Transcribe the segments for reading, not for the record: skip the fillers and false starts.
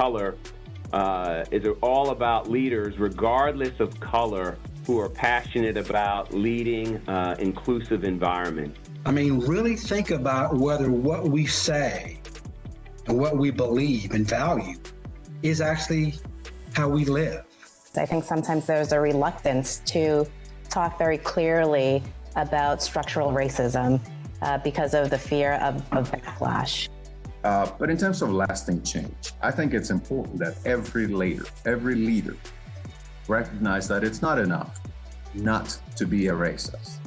Color is all about leaders, regardless of color, who are passionate about leading inclusive environments. I mean, really think about whether what we say and what we believe and value is actually how we live. I think sometimes there's a reluctance to talk very clearly about structural racism because of the fear of backlash. But in terms of lasting change, I think it's important that every leader recognize that it's not enough not to be a racist.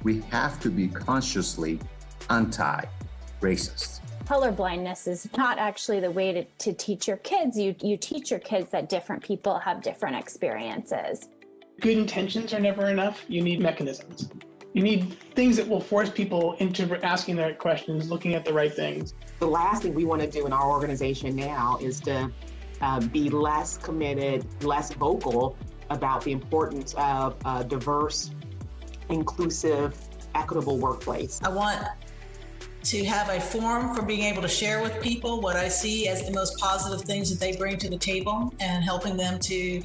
We have to be consciously anti-racist. Colorblindness is not actually the way to teach your kids. You teach your kids that different people have different experiences. Good intentions are never enough. You need mechanisms. You need things that will force people into asking the right questions, looking at the right things. The last thing we want to do in our organization now is to be less committed, less vocal about the importance of a diverse, inclusive, equitable workplace. I want to have a forum for being able to share with people what I see as the most positive things that they bring to the table and helping them to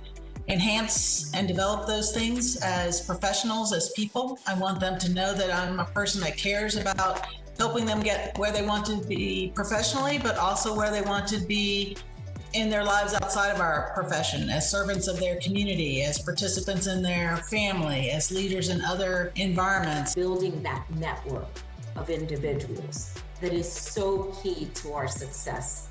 enhance and develop those things as professionals, as people. I want them to know that I'm a person that cares about helping them get where they want to be professionally, but also where they want to be in their lives outside of our profession, as servants of their community, as participants in their family, as leaders in other environments. Building that network of individuals that is so key to our success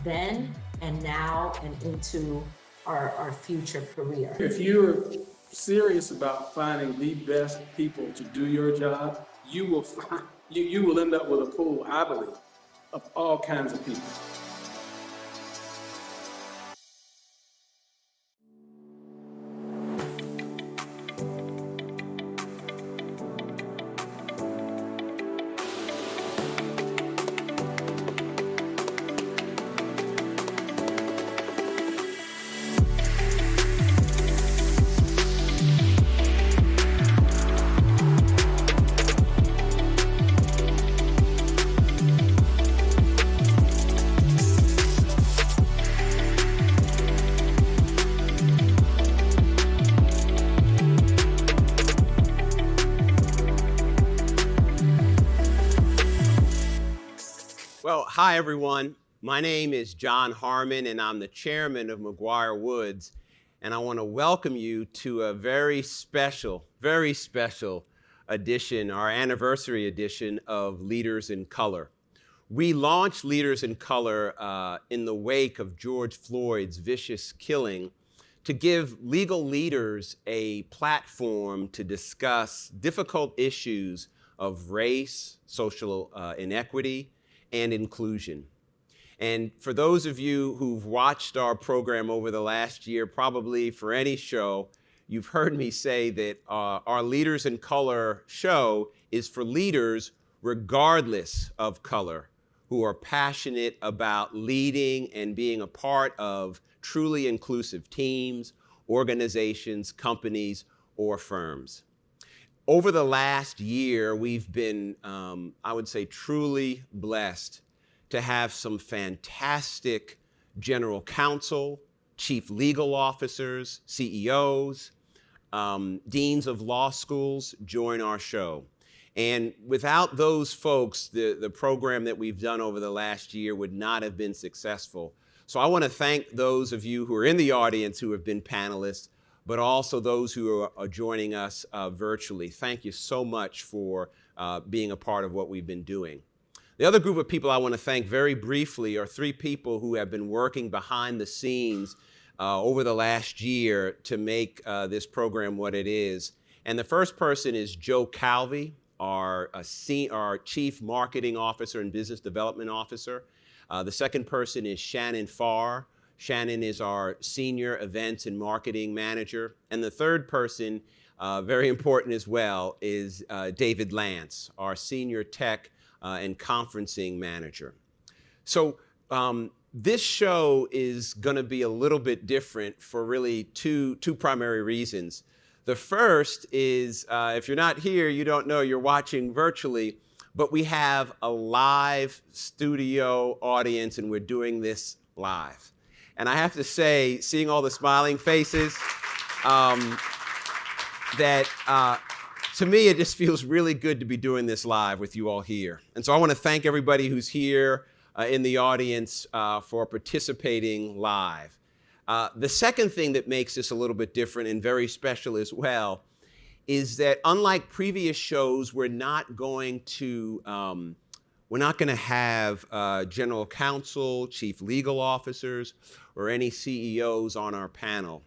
then and now and into our future career. If you're serious about finding the best people to do your job, you will end up with a pool, I believe, of all kinds of people. Well, hi, everyone. My name is John Harmon, and I'm the chairman of McGuireWoods. And I want to welcome you to a very special edition, our anniversary edition of Leaders in Color. We launched Leaders in Color in the wake of George Floyd's vicious killing to give legal leaders a platform to discuss difficult issues of race, social inequity, and inclusion. And for those of you who've watched our program over the last year, probably for any show, you've heard me say that our Leaders in Color show is for leaders regardless of color, who are passionate about leading and being a part of truly inclusive teams, organizations, companies, or firms. Over the last year, we've been, I would say, truly blessed to have some fantastic general counsel, chief legal officers, CEOs, deans of law schools join our show. And without those folks, the program that we've done over the last year would not have been successful. So I want to thank those of you who are in the audience who have been panelists, but also those who are joining us virtually. Thank you so much for being a part of what we've been doing. The other group of people I want to thank very briefly are three people who have been working behind the scenes over the last year to make this program what it is. And the first person is Joe Calvi, our Chief Marketing Officer and Business Development Officer. The second person is Shannon Farr. Shannon is our Senior Events and Marketing Manager. And the third person, very important as well, is David Lance, our Senior Tech and Conferencing Manager. So this show is going to be a little bit different for really two primary reasons. The first is, if you're not here, you don't know, you're watching virtually, but we have a live studio audience and we're doing this live. And I have to say, seeing all the smiling faces, to me, it just feels really good to be doing this live with you all here. And so I want to thank everybody who's here in the audience for participating live. The second thing that makes this a little bit different and very special as well is that unlike previous shows, we're not going to have general counsel, chief legal officers, or any CEOs on our panel.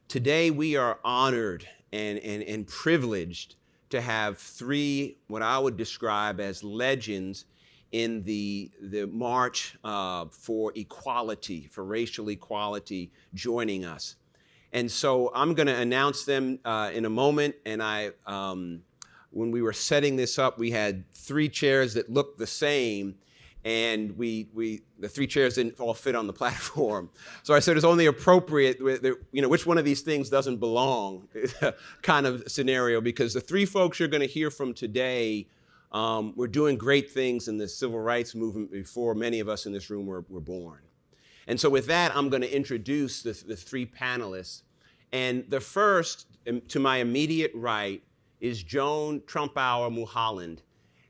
Today, we are honored and privileged to have three, what I would describe as legends in the march for equality, for racial equality, joining us. And so I'm going to announce them in a moment. And when we were setting this up, we had three chairs that looked the same, and the three chairs didn't all fit on the platform. So I said it's only appropriate, which one of these things doesn't belong kind of scenario, because the three folks you're going to hear from today were doing great things in the civil rights movement before many of us in this room were born. And so with that, I'm going to introduce the three panelists. And the first, to my immediate right, is Joan Trumpauer Mulholland.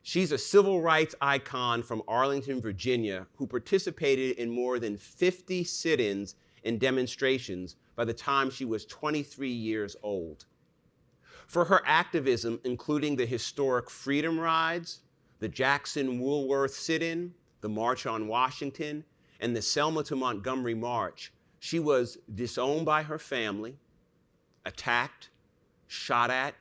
She's a civil rights icon from Arlington, Virginia, who participated in more than 50 sit-ins and demonstrations by the time she was 23 years old. For her activism, including the historic Freedom Rides, the Jackson Woolworth sit-in, the March on Washington, and the Selma to Montgomery March, she was disowned by her family, attacked, shot at,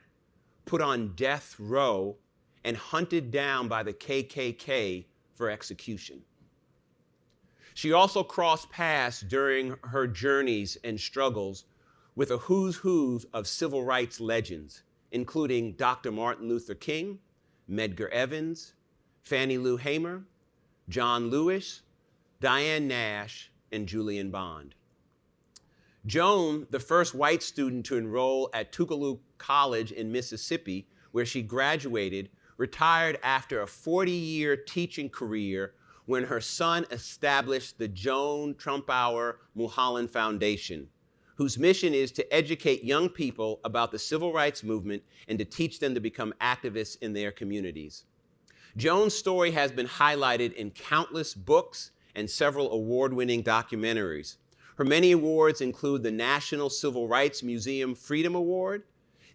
put on death row, and hunted down by the KKK for execution. She also crossed paths during her journeys and struggles with a who's who of civil rights legends, including Dr. Martin Luther King, Medgar Evans, Fannie Lou Hamer, John Lewis, Diane Nash, and Julian Bond. Joan, the first white student to enroll at Tougaloo College in Mississippi, where she graduated, retired after a 40-year teaching career when her son established the Joan Trumpauer Mulholland Foundation, whose mission is to educate young people about the civil rights movement and to teach them to become activists in their communities. Joan's story has been highlighted in countless books and several award-winning documentaries. Her many awards include the National Civil Rights Museum Freedom Award,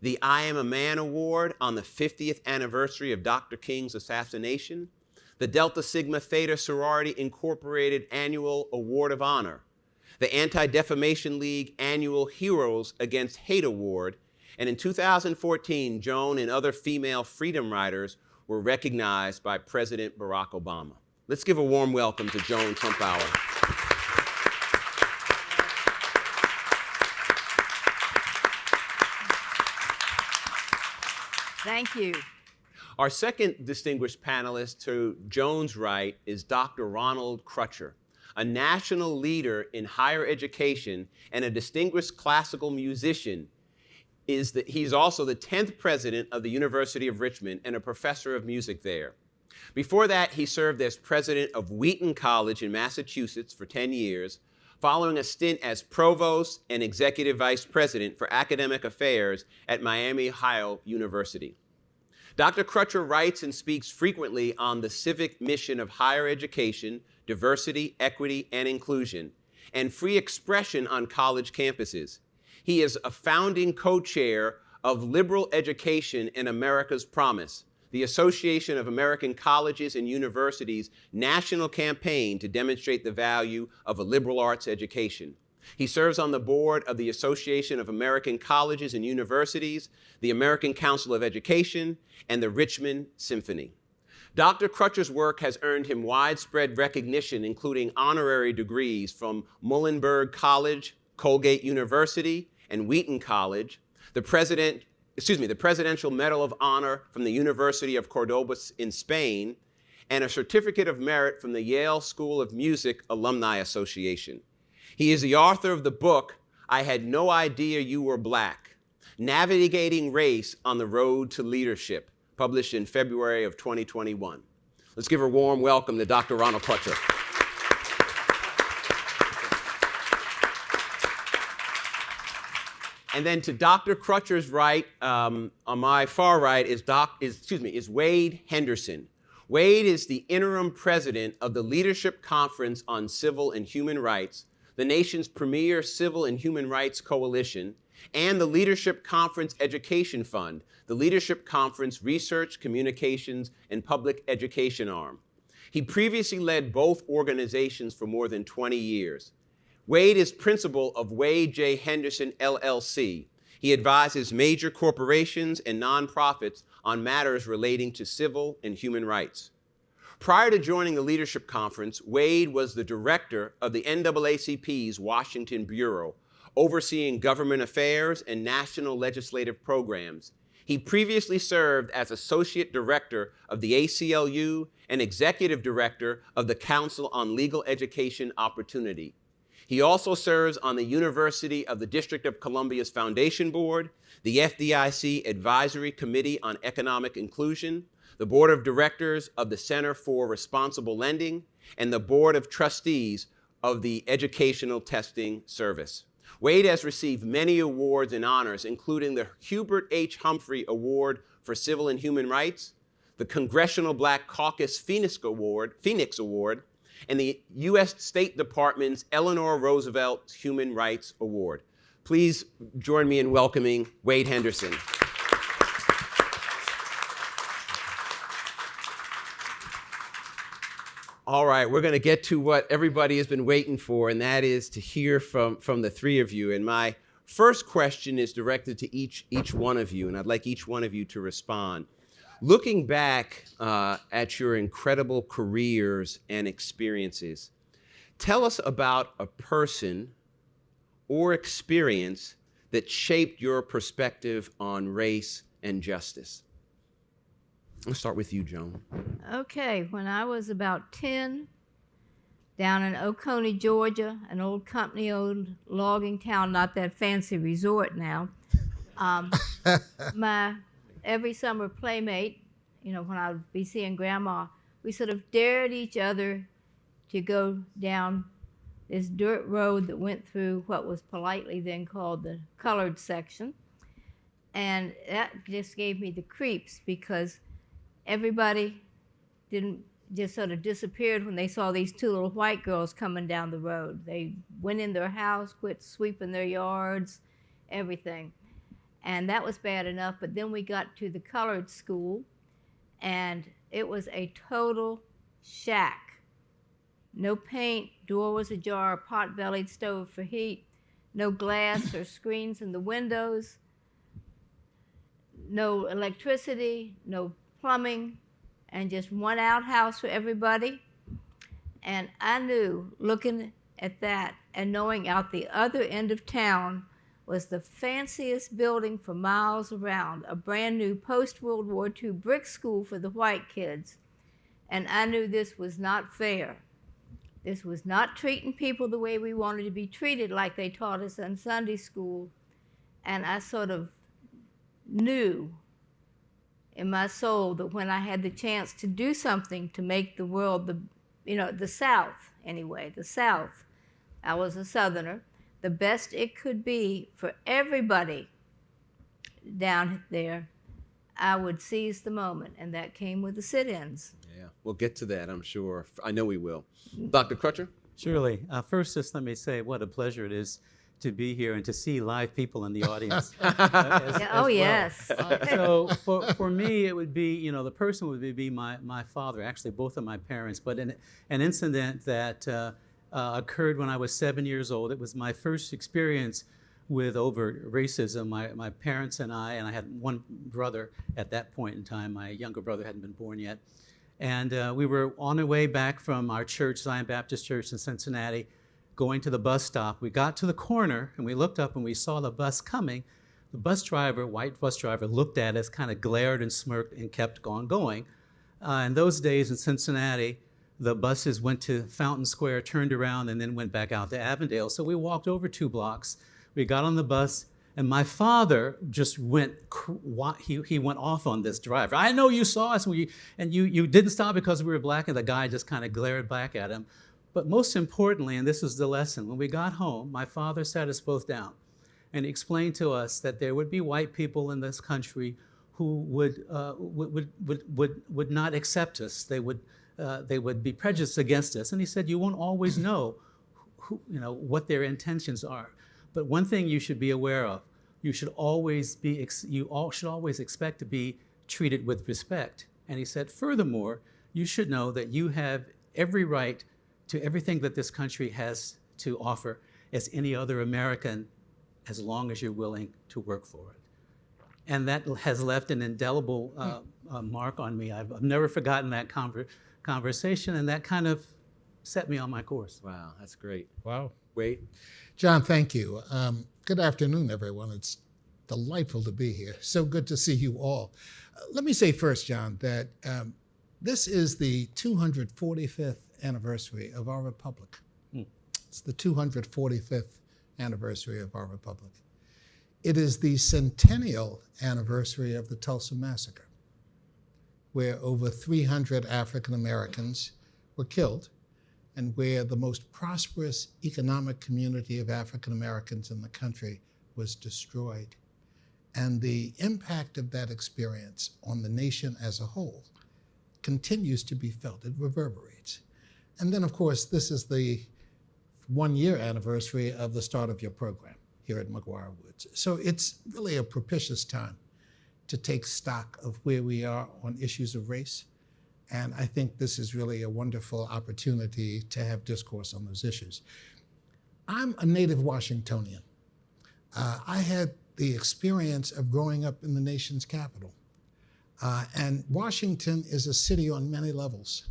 the I Am a Man Award on the 50th anniversary of Dr. King's assassination, the Delta Sigma Theta Sorority Incorporated Annual Award of Honor, the Anti-Defamation League Annual Heroes Against Hate Award, and in 2014, Joan and other female freedom riders were recognized by President Barack Obama. Let's give a warm welcome to Joan Trumpauer. Thank you. Our second distinguished panelist to Joan's right is Dr. Ronald Crutcher, a national leader in higher education and a distinguished classical musician. He's also the 10th president of the University of Richmond and a professor of music there. Before that, he served as president of Wheaton College in Massachusetts for 10 years, following a stint as provost and executive vice president for academic affairs at Miami Ohio University. Dr. Crutcher writes and speaks frequently on the civic mission of higher education, diversity, equity, and inclusion, and free expression on college campuses. He is a founding co-chair of Liberal Education and America's Promise, the Association of American Colleges and Universities' national campaign to demonstrate the value of a liberal arts education. He serves on the board of the Association of American Colleges and Universities, the American Council of Education, and the Richmond Symphony. Dr. Crutcher's work has earned him widespread recognition, including honorary degrees from Muhlenberg College, Colgate University, and Wheaton College, the Presidential Medal of Honor from the University of Cordoba in Spain, and a Certificate of Merit from the Yale School of Music Alumni Association. He is the author of the book, I Had No Idea You Were Black, Navigating Race on the Road to Leadership, published in February of 2021. Let's give a warm welcome to Dr. Ronald Crutcher. And then to Dr. Crutcher's right, on my far right, is Wade Henderson. Wade is the interim president of the Leadership Conference on Civil and Human Rights, the nation's premier civil and human rights coalition, and the Leadership Conference Education Fund, the Leadership Conference Research, Communications, and Public Education arm. He previously led both organizations for more than 20 years. Wade is principal of Wade J. Henderson, LLC. He advises major corporations and nonprofits on matters relating to civil and human rights. Prior to joining the Leadership Conference, Wade was the director of the NAACP's Washington Bureau, overseeing government affairs and national legislative programs. He previously served as associate director of the ACLU and executive director of the Council on Legal Education Opportunity. He also serves on the University of the District of Columbia's Foundation Board, the FDIC Advisory Committee on Economic Inclusion, the Board of Directors of the Center for Responsible Lending, and the Board of Trustees of the Educational Testing Service. Wade has received many awards and honors, including the Hubert H. Humphrey Award for Civil and Human Rights, the Congressional Black Caucus Phoenix Award, and the U.S. State Department's Eleanor Roosevelt Human Rights Award. Please join me in welcoming Wade Henderson. All right, we're going to get to what everybody has been waiting for, and that is to hear from the three of you. And my first question is directed to each one of you, and I'd like each one of you to respond. Looking back at your incredible careers and experiences, tell us about a person or experience that shaped your perspective on race and justice. Let's start with you, Joan. Okay, when I was about 10, down in Oconee, Georgia, an old company-owned logging town, not that fancy resort now, my every summer playmate, when I would be seeing Grandma, we sort of dared each other to go down this dirt road that went through what was politely then called the colored section. And that just gave me the creeps because everybody just sort of disappeared when they saw these two little white girls coming down the road. They went in their house, quit sweeping their yards, everything. And that was bad enough, but then we got to the colored school, and it was a total shack. No paint, door was ajar, pot-bellied stove for heat, no glass or screens in the windows, no electricity, no plumbing, and just one outhouse for everybody. And I knew, looking at that and knowing out the other end of town was the fanciest building for miles around, a brand new post-World War II brick school for the white kids. And I knew this was not fair. This was not treating people the way we wanted to be treated, like they taught us in Sunday school. And I sort of knew in my soul that when I had the chance to do something to make the world, the South anyway, the South, I was a Southerner, the best it could be for everybody down there, I would seize the moment, and that came with the sit-ins. Yeah, we'll get to that, I'm sure. I know we will. Dr. Crutcher? Surely. First, just let me say what a pleasure it is to be here and to see live people in the audience. Yes. So for me, it would be, the person would be my father, actually both of my parents, but an incident that occurred when I was 7 years old. It was my first experience with overt racism. My parents and I had one brother at that point in time. My younger brother hadn't been born yet. And we were on our way back from our church, Zion Baptist Church in Cincinnati, going to the bus stop. We got to the corner and we looked up and we saw the bus coming. The bus driver, white bus driver, looked at us, kind of glared and smirked and kept on going. In those days in Cincinnati, the buses went to Fountain Square, turned around, and then went back out to Avondale. So we walked over 2 blocks. We got on the bus, and my father just went, he went off on this driver. I know you saw us, and you didn't stop because we were black, and the guy just kind of glared back at him. But most importantly, and this is the lesson, when we got home, my father sat us both down, and he explained to us that there would be white people in this country who would not accept us. They would be prejudiced against us. And he said, you won't always know what their intentions are. But one thing you should be aware of, you should always expect to be treated with respect. And he said, furthermore, you should know that you have every right to everything that this country has to offer as any other American, as long as you're willing to work for it. And that has left an indelible mark on me. I've never forgotten that conversation, and that kind of set me on my course. Wow, that's great. Wow. Wade? John, thank you. Good afternoon, everyone. It's delightful to be here. So good to see you all. Let me say first, John, that this is the 245th anniversary of our republic. It's the 245th anniversary of our republic. It is the centennial anniversary of the Tulsa Massacre, where over 300 African Americans were killed, and where the most prosperous economic community of African Americans in the country was destroyed. And the impact of that experience on the nation as a whole continues to be felt. It reverberates. And then, of course, this is the one-year anniversary of the start of your program here at McGuireWoods. So it's really a propitious time to take stock of where we are on issues of race. And I think this is really a wonderful opportunity to have discourse on those issues. I'm a native Washingtonian. I had the experience of growing up in the nation's capital. And Washington is a city on many levels.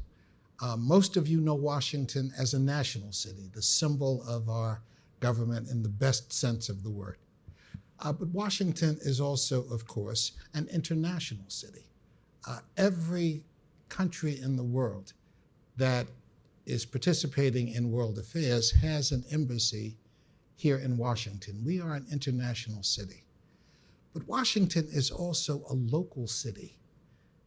Most of you know Washington as a national city, the symbol of our government in the best sense of the word. But Washington is also, of course, an international city. Every country in the world that is participating in world affairs has an embassy here in Washington. We are an international city. But Washington is also a local city.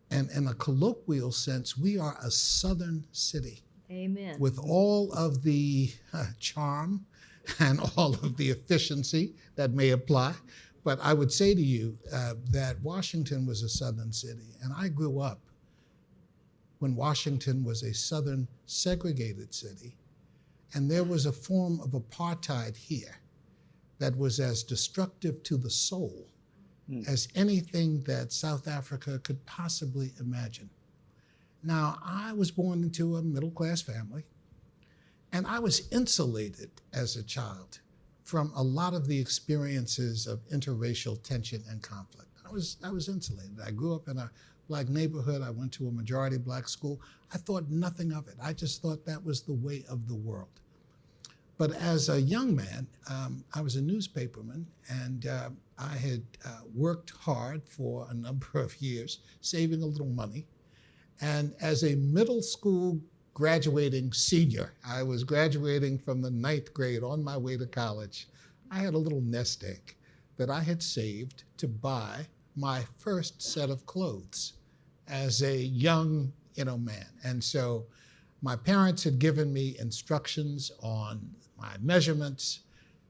And in a colloquial sense, we are a southern city. Amen. With all of the charm and all of the efficiency that may apply. But I would say to you that Washington was a southern city. And I grew up when Washington was a southern segregated city. And there was a form of apartheid here that was as destructive to the soul as anything that South Africa could possibly imagine. Now, I was born into a middle-class family, and I was insulated as a child from a lot of the experiences of interracial tension and conflict. I was insulated. I grew up in a Black neighborhood. I went to a majority Black school. I thought nothing of it. I just thought that was the way of the world. But as a young man, I was a newspaperman, and I had worked hard for a number of years, saving a little money. And as a middle school graduating senior, I was graduating from the 9th grade on my way to college. I had a little nest egg that I had saved to buy my first set of clothes as a young, man. And so my parents had given me instructions on my measurements,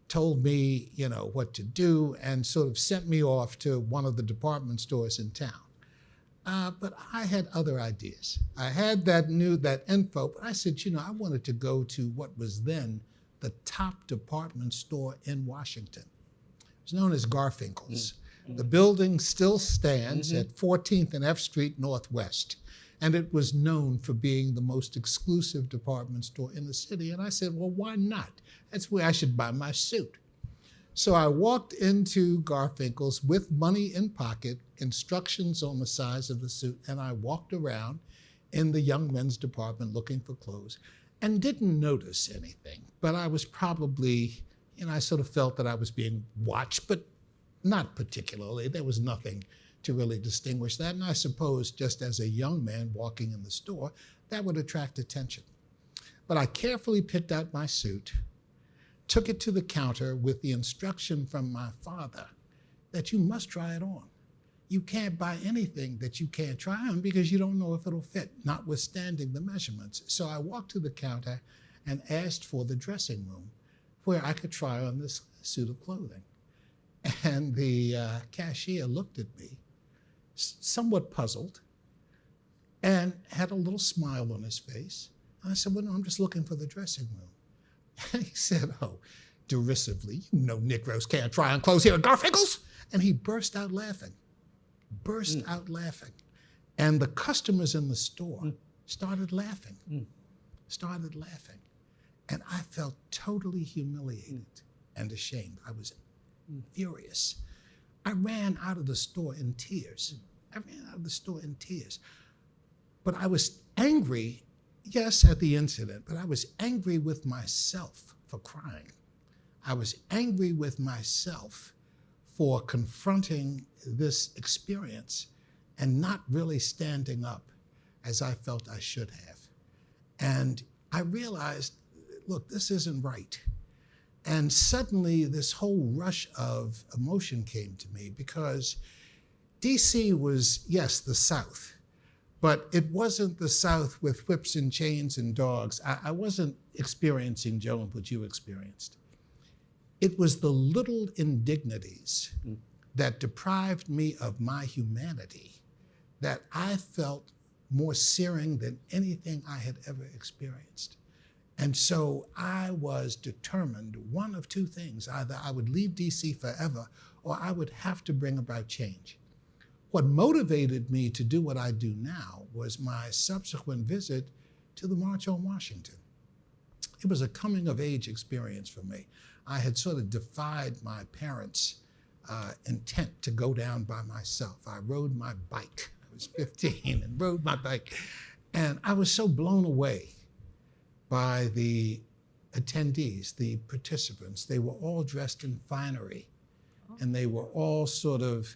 told me, what to do, and sort of sent me off to one of the department stores in town. But I had other ideas. I had that info, but I said, I wanted to go to what was then the top department store in Washington. It was known as Garfinkel's. The building still stands at 14th and F Street Northwest. And it was known for being the most exclusive department store in the city. And I said, well, why not? That's where I should buy my suit. So I walked into Garfinkel's with money in pocket, instructions on the size of the suit, and I walked around in the young men's department looking for clothes and didn't notice anything. But I was probably, I sort of felt that I was being watched, but not particularly. There was nothing to really distinguish that. And I suppose just as a young man walking in the store, that would attract attention. But I carefully picked out my suit, took it to the counter with the instruction from my father that you must try it on. You can't buy anything that you can't try on because you don't know if it'll fit, notwithstanding the measurements. So I walked to the counter and asked for the dressing room where I could try on this suit of clothing. And the cashier looked at me, somewhat puzzled, and had a little smile on his face. And I said, well, no, I'm just looking for the dressing room. And he said, oh, derisively, you know Negroes can't try on clothes here at Garfinkel's. And he burst out laughing, out laughing. And the customers in the store started laughing, And I felt totally humiliated and ashamed. I was furious. I ran out of the store in tears. But I was angry, yes, at the incident, but I was angry with myself for crying. I was angry with myself for confronting this experience and not really standing up as I felt I should have. And I realized, look, this isn't right. And suddenly this whole rush of emotion came to me because DC was, yes, the South, but it wasn't the South with whips and chains and dogs. I wasn't experiencing, Joan, what you experienced. It was the little indignities that deprived me of my humanity that I felt more searing than anything I had ever experienced. And so I was determined, one of two things: either I would leave DC forever or I would have to bring about change. What motivated me to do what I do now was my subsequent visit to the March on Washington. It was a coming of age experience for me. I had sort of defied my parents' intent to go down by myself. I rode my bike. I was 15 and rode my bike. And I was so blown away by the attendees, the participants. They were all dressed in finery, and they were all sort of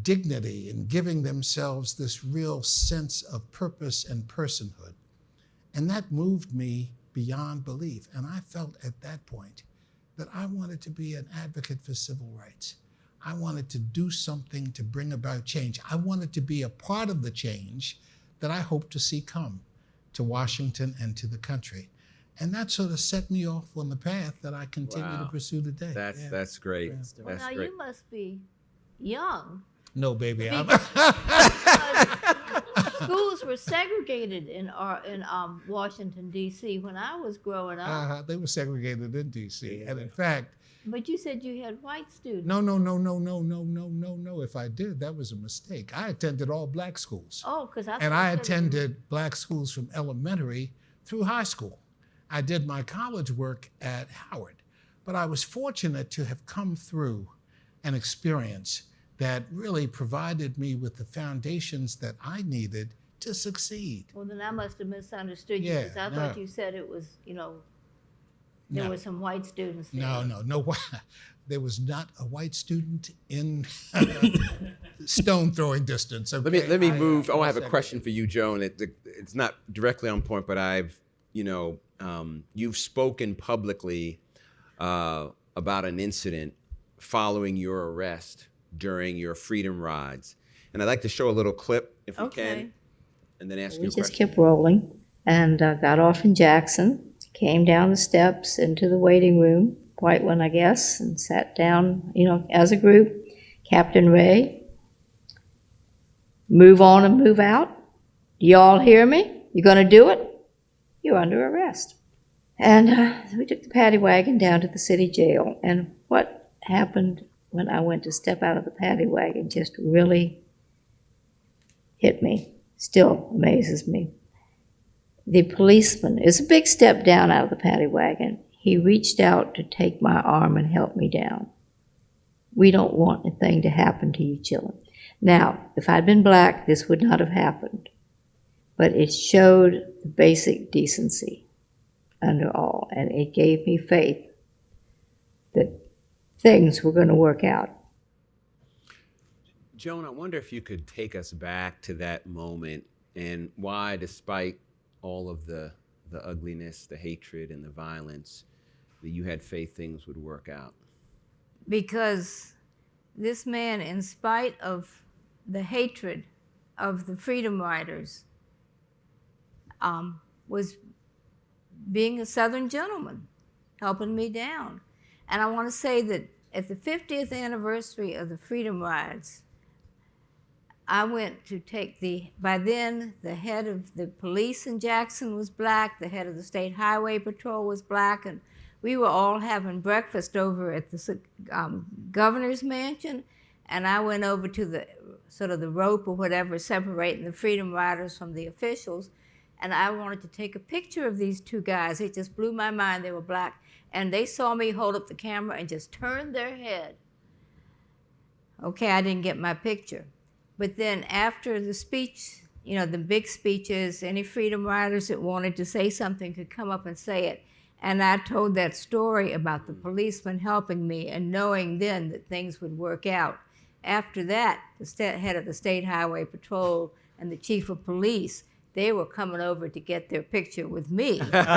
dignity and giving themselves this real sense of purpose and personhood. And that moved me beyond belief. And I felt at that point that I wanted to be an advocate for civil rights. I wanted to do something to bring about change. I wanted to be a part of the change that I hope to see come to Washington and to the country. And that sort of set me off on the path that I continue to pursue today. That's great. Well, now you must be young. No, baby. Schools were segregated in Washington, D.C. when I was growing up. They were segregated in D.C. And in fact... But you said you had white students. No. If I did, that was a mistake. I attended all black schools. Oh, because I attended black schools from elementary through high school. I did my college work at Howard. But I was fortunate to have come through an experience that really provided me with the foundations that I needed to succeed. Well, then I must have misunderstood you, because I thought you said it was, there were some white students there. No. There was not a white student in stone throwing distance. Okay? Let me move. I have a question for you, Joan. It's not directly on point, but you've spoken publicly about an incident following your arrest during your freedom rides. And I'd like to show a little clip, if we can, and then ask you a question. We just kept rolling, and got off in Jackson, came down the steps into the waiting room, white one, I guess, and sat down, as a group. Captain Ray, move on and move out. Do you all hear me? You gonna do it? You're under arrest. And we took the paddy wagon down to the city jail. And what happened when I went to step out of the paddy wagon just really hit me, still amazes me. The policeman, it's a big step down out of the paddy wagon. He reached out to take my arm and help me down. We don't want a thing to happen to you children. Now, if I'd been black, this would not have happened. But it showed the basic decency under all, and it gave me faith that things were going to work out. Joan, I wonder if you could take us back to that moment and why, despite all of the ugliness, the hatred, and the violence, that you had faith things would work out. Because this man, in spite of the hatred of the freedom riders, was being a Southern gentleman, helping me down. And I want to say that at the 50th anniversary of the Freedom Rides, I went to take by then, the head of the police in Jackson was black, the head of the State Highway Patrol was black, and we were all having breakfast over at the governor's mansion, and I went over to the sort of the rope or whatever separating the Freedom Riders from the officials, and I wanted to take a picture of these two guys. It just blew my mind. They were black, and they saw me hold up the camera and just turned their head. Okay, I didn't get my picture. But then after the speech, you know, the big speeches, any Freedom Riders that wanted to say something could come up and say it. And I told that story about the policeman helping me and knowing then that things would work out. After that, the head of the State Highway Patrol and the chief of police, they were coming over to get their picture with me. But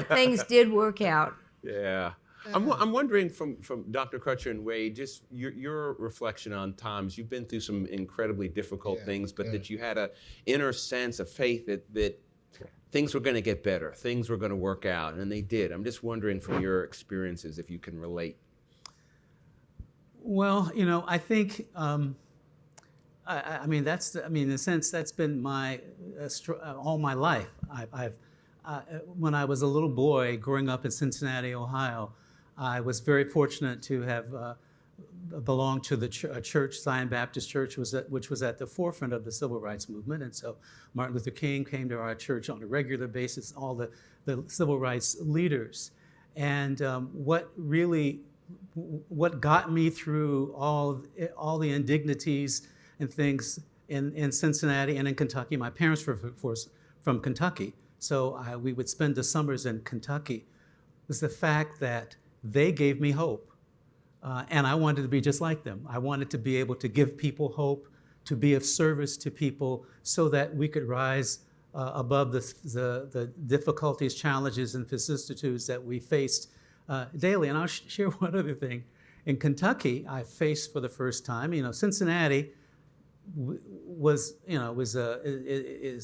things did work out. Yeah. I'm wondering from Dr. Crutcher and Wade, just your reflection on times. You've been through some incredibly difficult things, but that you had an inner sense of faith that things were going to get better, things were going to work out, and they did. I'm just wondering from your experiences if you can relate. Well, you know, I think, I mean, in a sense, that's been my, all my life. When I was a little boy growing up in Cincinnati, Ohio, I was very fortunate to have belonged to the church, Zion Baptist Church, which was at the forefront of the civil rights movement. And so Martin Luther King came to our church on a regular basis, all the civil rights leaders. And what got me through all the indignities and things in Cincinnati and in Kentucky, my parents were from Kentucky, so we would spend the summers in Kentucky, was the fact that they gave me hope. And I wanted to be just like them. I wanted to be able to give people hope, to be of service to people so that we could rise above the difficulties, challenges, and vicissitudes that we faced daily. And I'll share one other thing. In Kentucky, I faced for the first time, you know, Cincinnati is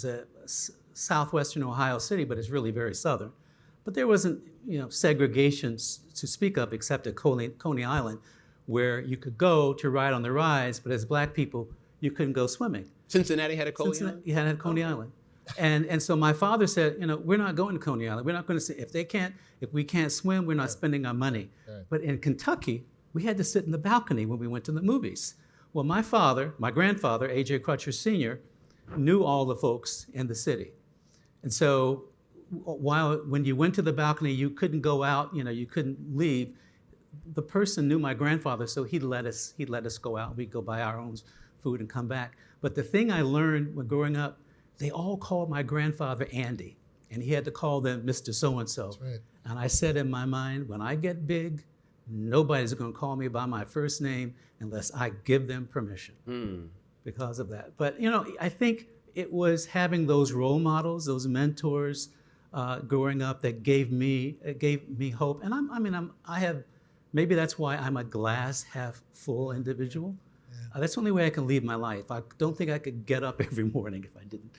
a southwestern Ohio city, but it's really very southern. But there wasn't, you know, segregation to speak of except at Coney Island, where you could go to ride on the rides, but as black people, you couldn't go swimming. Cincinnati had a Coney Island? Yeah, it had Coney Island. And so my father said, you know, we're not going to Coney Island. We're not going to see, if we can't swim, we're not spending our money. Right. But in Kentucky, we had to sit in the balcony when we went to the movies. Well, my grandfather, A.J. Crutcher Sr., knew all the folks in the city. And so when you went to the balcony, you couldn't go out, you know, you couldn't leave. The person knew my grandfather, so he'd let us go out. We'd go buy our own food and come back. But the thing I learned when growing up, they all called my grandfather Andy, and he had to call them Mr. So-and-so. That's right. And I said in my mind, when I get big, nobody's going to call me by my first name unless I give them permission because of that. But, you know, I think it was having those role models, those mentors growing up that gave me hope. And maybe that's why I'm a glass half full individual. Yeah. That's the only way I can lead my life. I don't think I could get up every morning if I didn't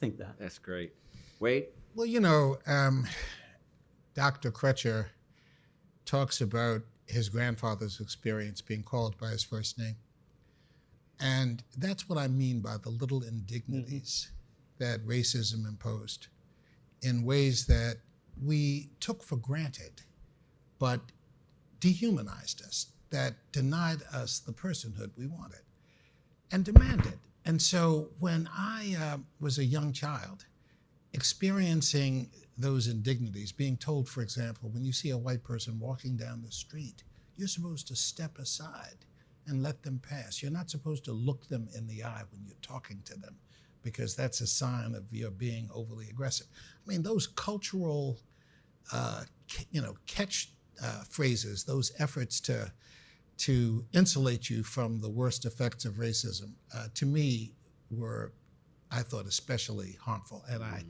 think that. That's great. Wade? Well, you know, Dr. Crutcher talks about his grandfather's experience being called by his first name. And that's what I mean by the little indignities that racism imposed in ways that we took for granted, but dehumanized us, that denied us the personhood we wanted and demanded. And so when I was a young child, experiencing those indignities, being told, for example, when you see a white person walking down the street, you're supposed to step aside and let them pass. You're not supposed to look them in the eye when you're talking to them, because that's a sign of your being overly aggressive. I mean, those cultural, catch phrases, those efforts to insulate you from the worst effects of racism, to me were, I thought, especially harmful, and I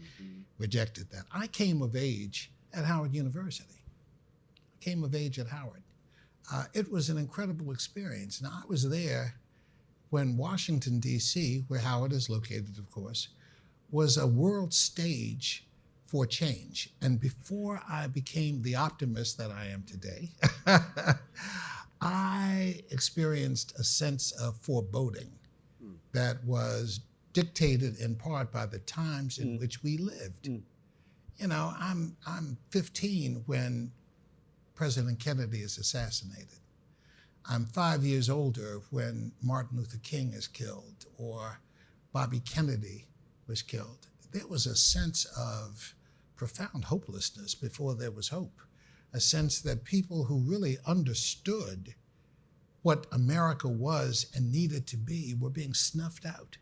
rejected that. I came of age at Howard University. I came of age at Howard. It was an incredible experience. Now, I was there when Washington, D.C., where Howard is located, of course, was a world stage for change. And before I became the optimist that I am today, I experienced a sense of foreboding that was dictated in part by the times in which we lived. You know, I'm 15 when President Kennedy is assassinated. I'm 5 years older when Martin Luther King is killed or Bobby Kennedy was killed. There was a sense of profound hopelessness before there was hope, a sense that people who really understood what America was and needed to be were being snuffed out.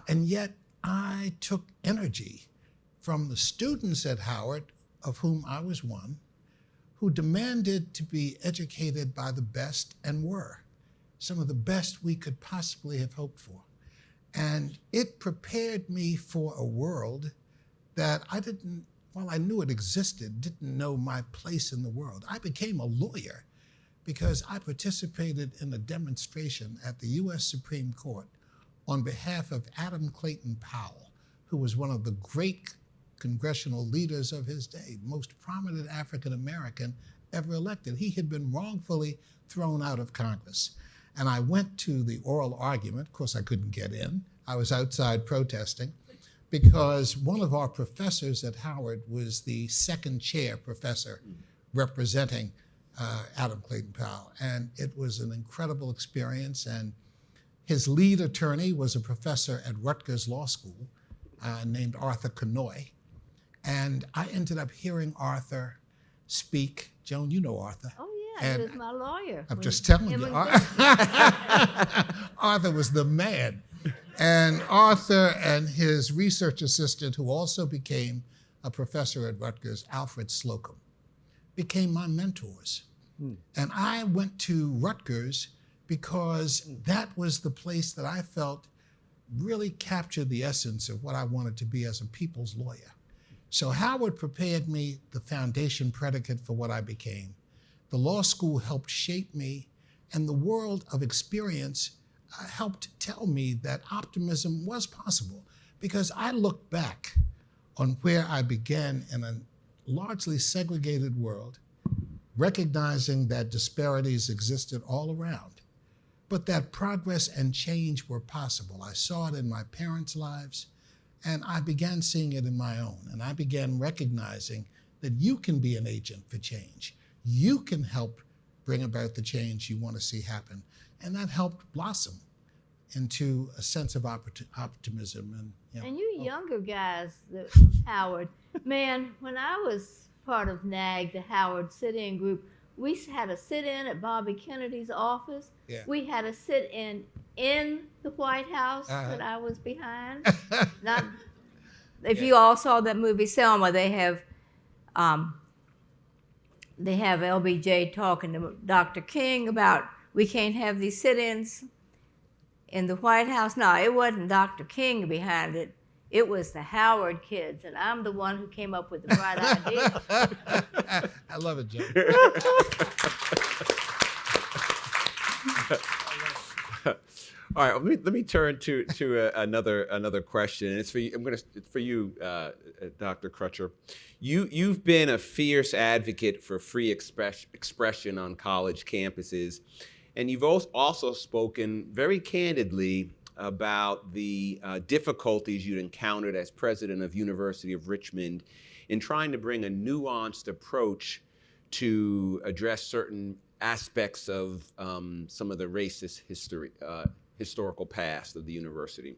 And yet I took energy from the students at Howard, of whom I was one, who demanded to be educated by the best and were some of the best we could possibly have hoped for. And it prepared me for a world that I didn't, while I knew it existed, didn't know my place in the world. I became a lawyer because I participated in a demonstration at the US Supreme Court on behalf of Adam Clayton Powell, who was one of the great congressional leaders of his day, most prominent African American ever elected. He had been wrongfully thrown out of Congress. And I went to the oral argument. Of course, I couldn't get in. I was outside protesting because one of our professors at Howard was the second chair professor representing Adam Clayton Powell. And it was an incredible experience. And his lead attorney was a professor at Rutgers Law School named Arthur Kanoy. And I ended up hearing Arthur speak. Joan, you know Arthur. Oh, yeah, he was my lawyer. I'm just telling you. Arthur was the man. And Arthur and his research assistant, who also became a professor at Rutgers, Alfred Slocum, became my mentors. And I went to Rutgers because that was the place that I felt really captured the essence of what I wanted to be as a people's lawyer. So Howard prepared me, the foundation predicate for what I became. The law school helped shape me, and the world of experience helped tell me that optimism was possible, because I look back on where I began in a largely segregated world, recognizing that disparities existed all around, but that progress and change were possible. I saw it in my parents' lives, and I began seeing it in my own. And I began recognizing that you can be an agent for change. You can help bring about the change you want to see happen. And that helped blossom into a sense of optimism. And, you know, and you younger guys, Howard, man, when I was part of NAG, the Howard sit-in group, we had a sit-in at Bobby Kennedy's office. Yeah. We had a sit-in in the White House that I was behind. Not, if you all saw that movie Selma, they have LBJ talking to Dr. King about we can't have these sit-ins in the White House. No, it wasn't Dr. King behind it. It was the Howard kids, and I'm the one who came up with the bright idea. I love it, Joe. All right, let me turn to another question. And it's for you. It's for you, Dr. Crutcher. You've been a fierce advocate for free expression on college campuses, and you've also spoken very candidly about the difficulties you'd encountered as president of University of Richmond in trying to bring a nuanced approach to address certain aspects of some of the racist historical past of the university.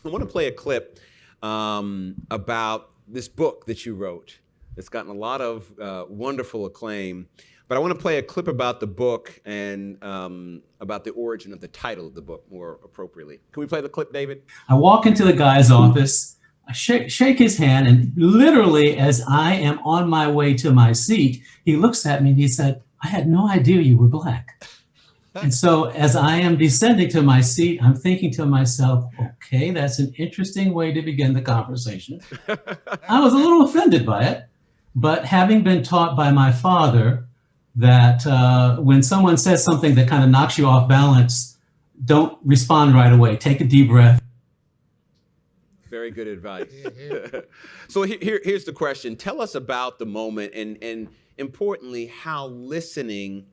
I want to play a clip about this book that you wrote. It's gotten a lot of wonderful acclaim. But I want to play a clip about the book and about the origin of the title of the book more appropriately. Can we play the clip, David? I walk into the guy's office, I shake his hand, and literally as I am on my way to my seat, he looks at me and he said, "I had no idea you were Black." And so as I am descending to my seat, I'm thinking to myself, okay, that's an interesting way to begin the conversation. I was a little offended by it, but having been taught by my father that when someone says something that kind of knocks you off balance, don't respond right away. Take a deep breath. Very very good advice. So here's the question. Tell us about the moment and importantly, how listening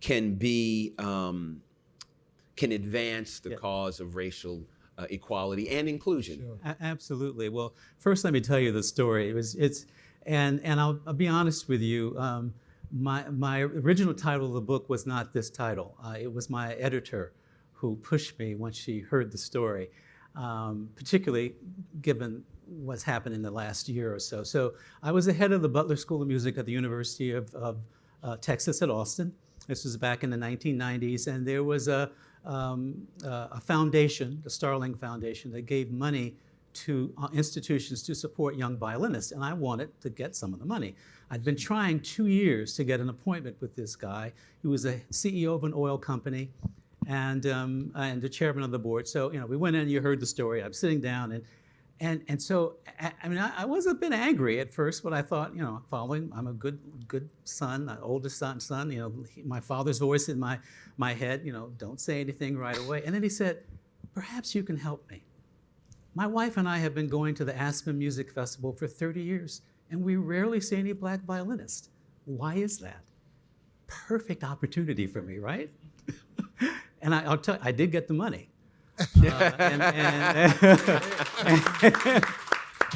can be, can advance the cause of racial equality and inclusion. Sure. Absolutely. Well, first let me tell you the story. And I'll be honest with you. My original title of the book was not this title. It was my editor who pushed me once she heard the story, particularly given what's happened in the last year or so. So I was the head of the Butler School of Music at the University of Texas at Austin. This was back in the 1990s, and there was a foundation, the Starling Foundation, that gave money to institutions to support young violinists, and I wanted to get some of the money. I'd been trying 2 years to get an appointment with this guy. He was a CEO of an oil company and the chairman of the board. So, we went in, you heard the story. I'm sitting down, and so, I was a bit angry at first, but I thought, I'm a good son, an oldest son, my father's voice in my head, don't say anything right away. And then he said, perhaps you can help me. My wife and I have been going to the Aspen Music Festival for 30 years, and we rarely see any black violinists. Why is that? Perfect opportunity for me, right? And I'll tell you, I did get the money.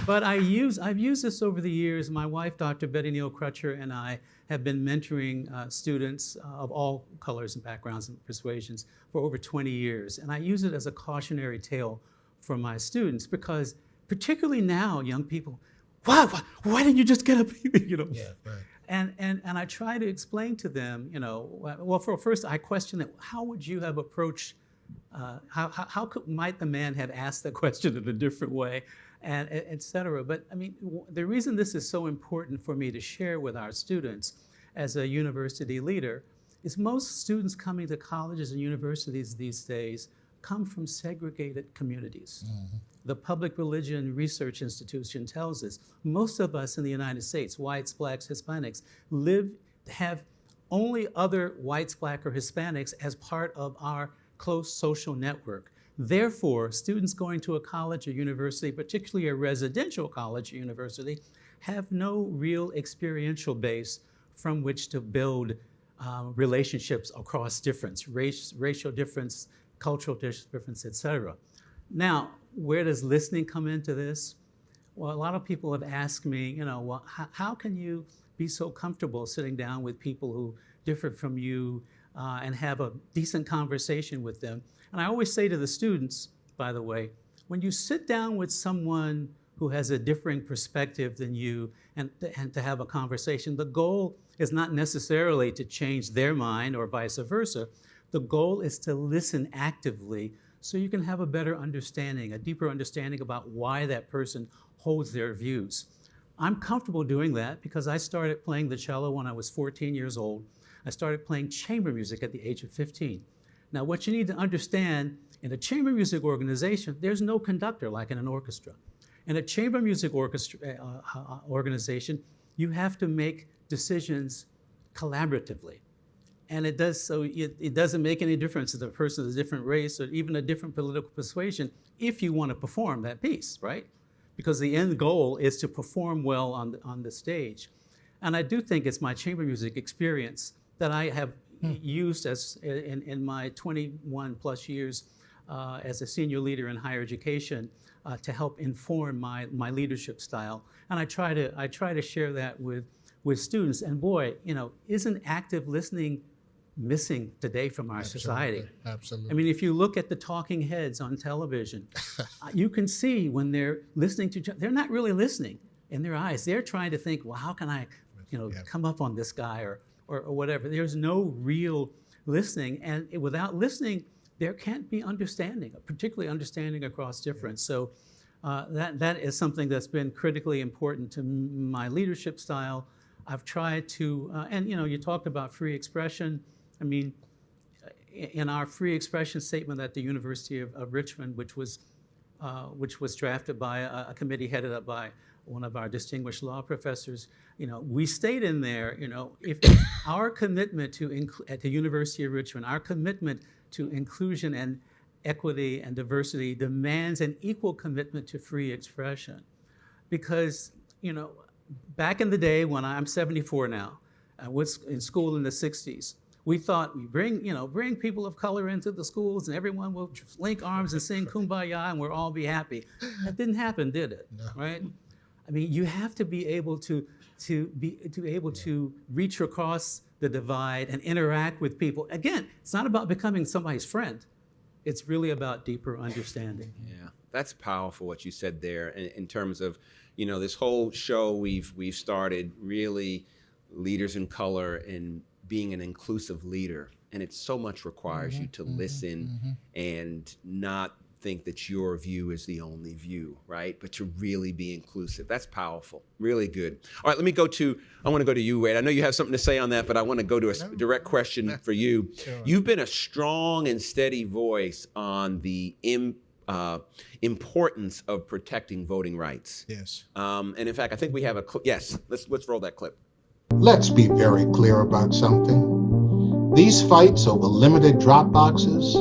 But I've used this over the years. My wife, Dr. Betty Neal Crutcher, and I have been mentoring students of all colors and backgrounds and persuasions for over 20 years. And I use it as a cautionary tale for my students, because particularly now, young people, why didn't you just get up? Yeah, right. And I try to explain to them, well, first I question it. How would you have approached? Might the man have asked the question in a different way, and et cetera? But the reason this is so important for me to share with our students as a university leader is most students coming to colleges and universities these days come from segregated communities. Mm-hmm. The Public Religion Research Institution tells us most of us in the United States, whites, blacks, Hispanics, have only other whites, black, or Hispanics as part of our close social network. Therefore, students going to a college or university, particularly a residential college or university, have no real experiential base from which to build relationships across difference, racial difference, cultural difference, et cetera. Now, where does listening come into this? Well, a lot of people have asked me, well, how can you be so comfortable sitting down with people who differ from you and have a decent conversation with them? And I always say to the students, by the way, when you sit down with someone who has a differing perspective than you and to have a conversation, the goal is not necessarily to change their mind or vice versa. The goal is to listen actively so you can have a better understanding, a deeper understanding about why that person holds their views. I'm comfortable doing that because I started playing the cello when I was 14 years old. I started playing chamber music at the age of 15. Now, what you need to understand, in a chamber music organization, there's no conductor like in an orchestra. In a chamber music organization, you have to make decisions collaboratively. And it doesn't make any difference if the person is a different race or even a different political persuasion if you want to perform that piece, right? Because the end goal is to perform well on the stage. And I do think it's my chamber music experience that I have used in my 21 plus years as a senior leader in higher education to help inform my leadership style. And I try to share that with students. And boy, isn't active listening missing today from our society? Absolutely. I mean, if you look at the talking heads on television, you can see when they're listening to, they're not really listening in their eyes. They're trying to think, well, how can I, come up on this guy or whatever. There's no real listening. And without listening, there can't be understanding, particularly understanding across difference. So that is something that's been critically important to my leadership style. I've tried to, and you talked about free expression. I mean, in our free expression statement at the University of Richmond, which was drafted by a committee headed up by one of our distinguished law professors, we state in there, if our commitment at the University of Richmond, our commitment to inclusion equity and diversity demands an equal commitment to free expression. Because, back in the day when I'm 74 now, I was in school in the 60s, we thought we bring people of color into the schools and everyone will link arms and sing Kumbaya and we'll all be happy. That didn't happen, did it? No. Right? I mean, you have to be able to reach across the divide and interact with people. Again, it's not about becoming somebody's friend. It's really about deeper understanding. Yeah, that's powerful what you said there in terms of, this whole show we've started really leaders in color and being an inclusive leader. And it so much requires you to listen and not think that your view is the only view, right? But to really be inclusive. That's powerful, really good. All right, I want to go to you, Wade. I know you have something to say on that, but I want to go to a direct question for you. Sure. You've been a strong and steady voice on the importance of protecting voting rights. Yes. And in fact, I think we have a clip. Yes, let's roll that clip. Let's be very clear about something. These fights over limited drop boxes,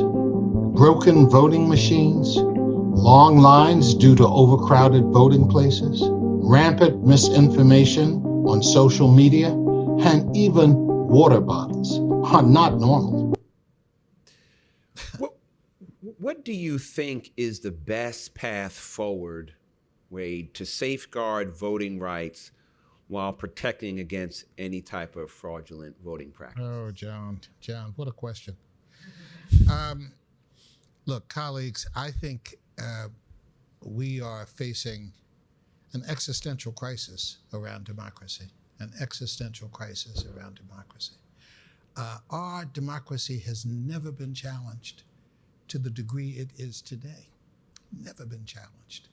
broken voting machines, long lines due to overcrowded voting places, rampant misinformation on social media, and even water bottles are not normal. What do you think is the best path forward, Wade, to safeguard voting rights while protecting against any type of fraudulent voting practice? Oh, John, what a question. Look, colleagues, I think we are facing an existential crisis around democracy, Our democracy has never been challenged to the degree it is today, never been challenged.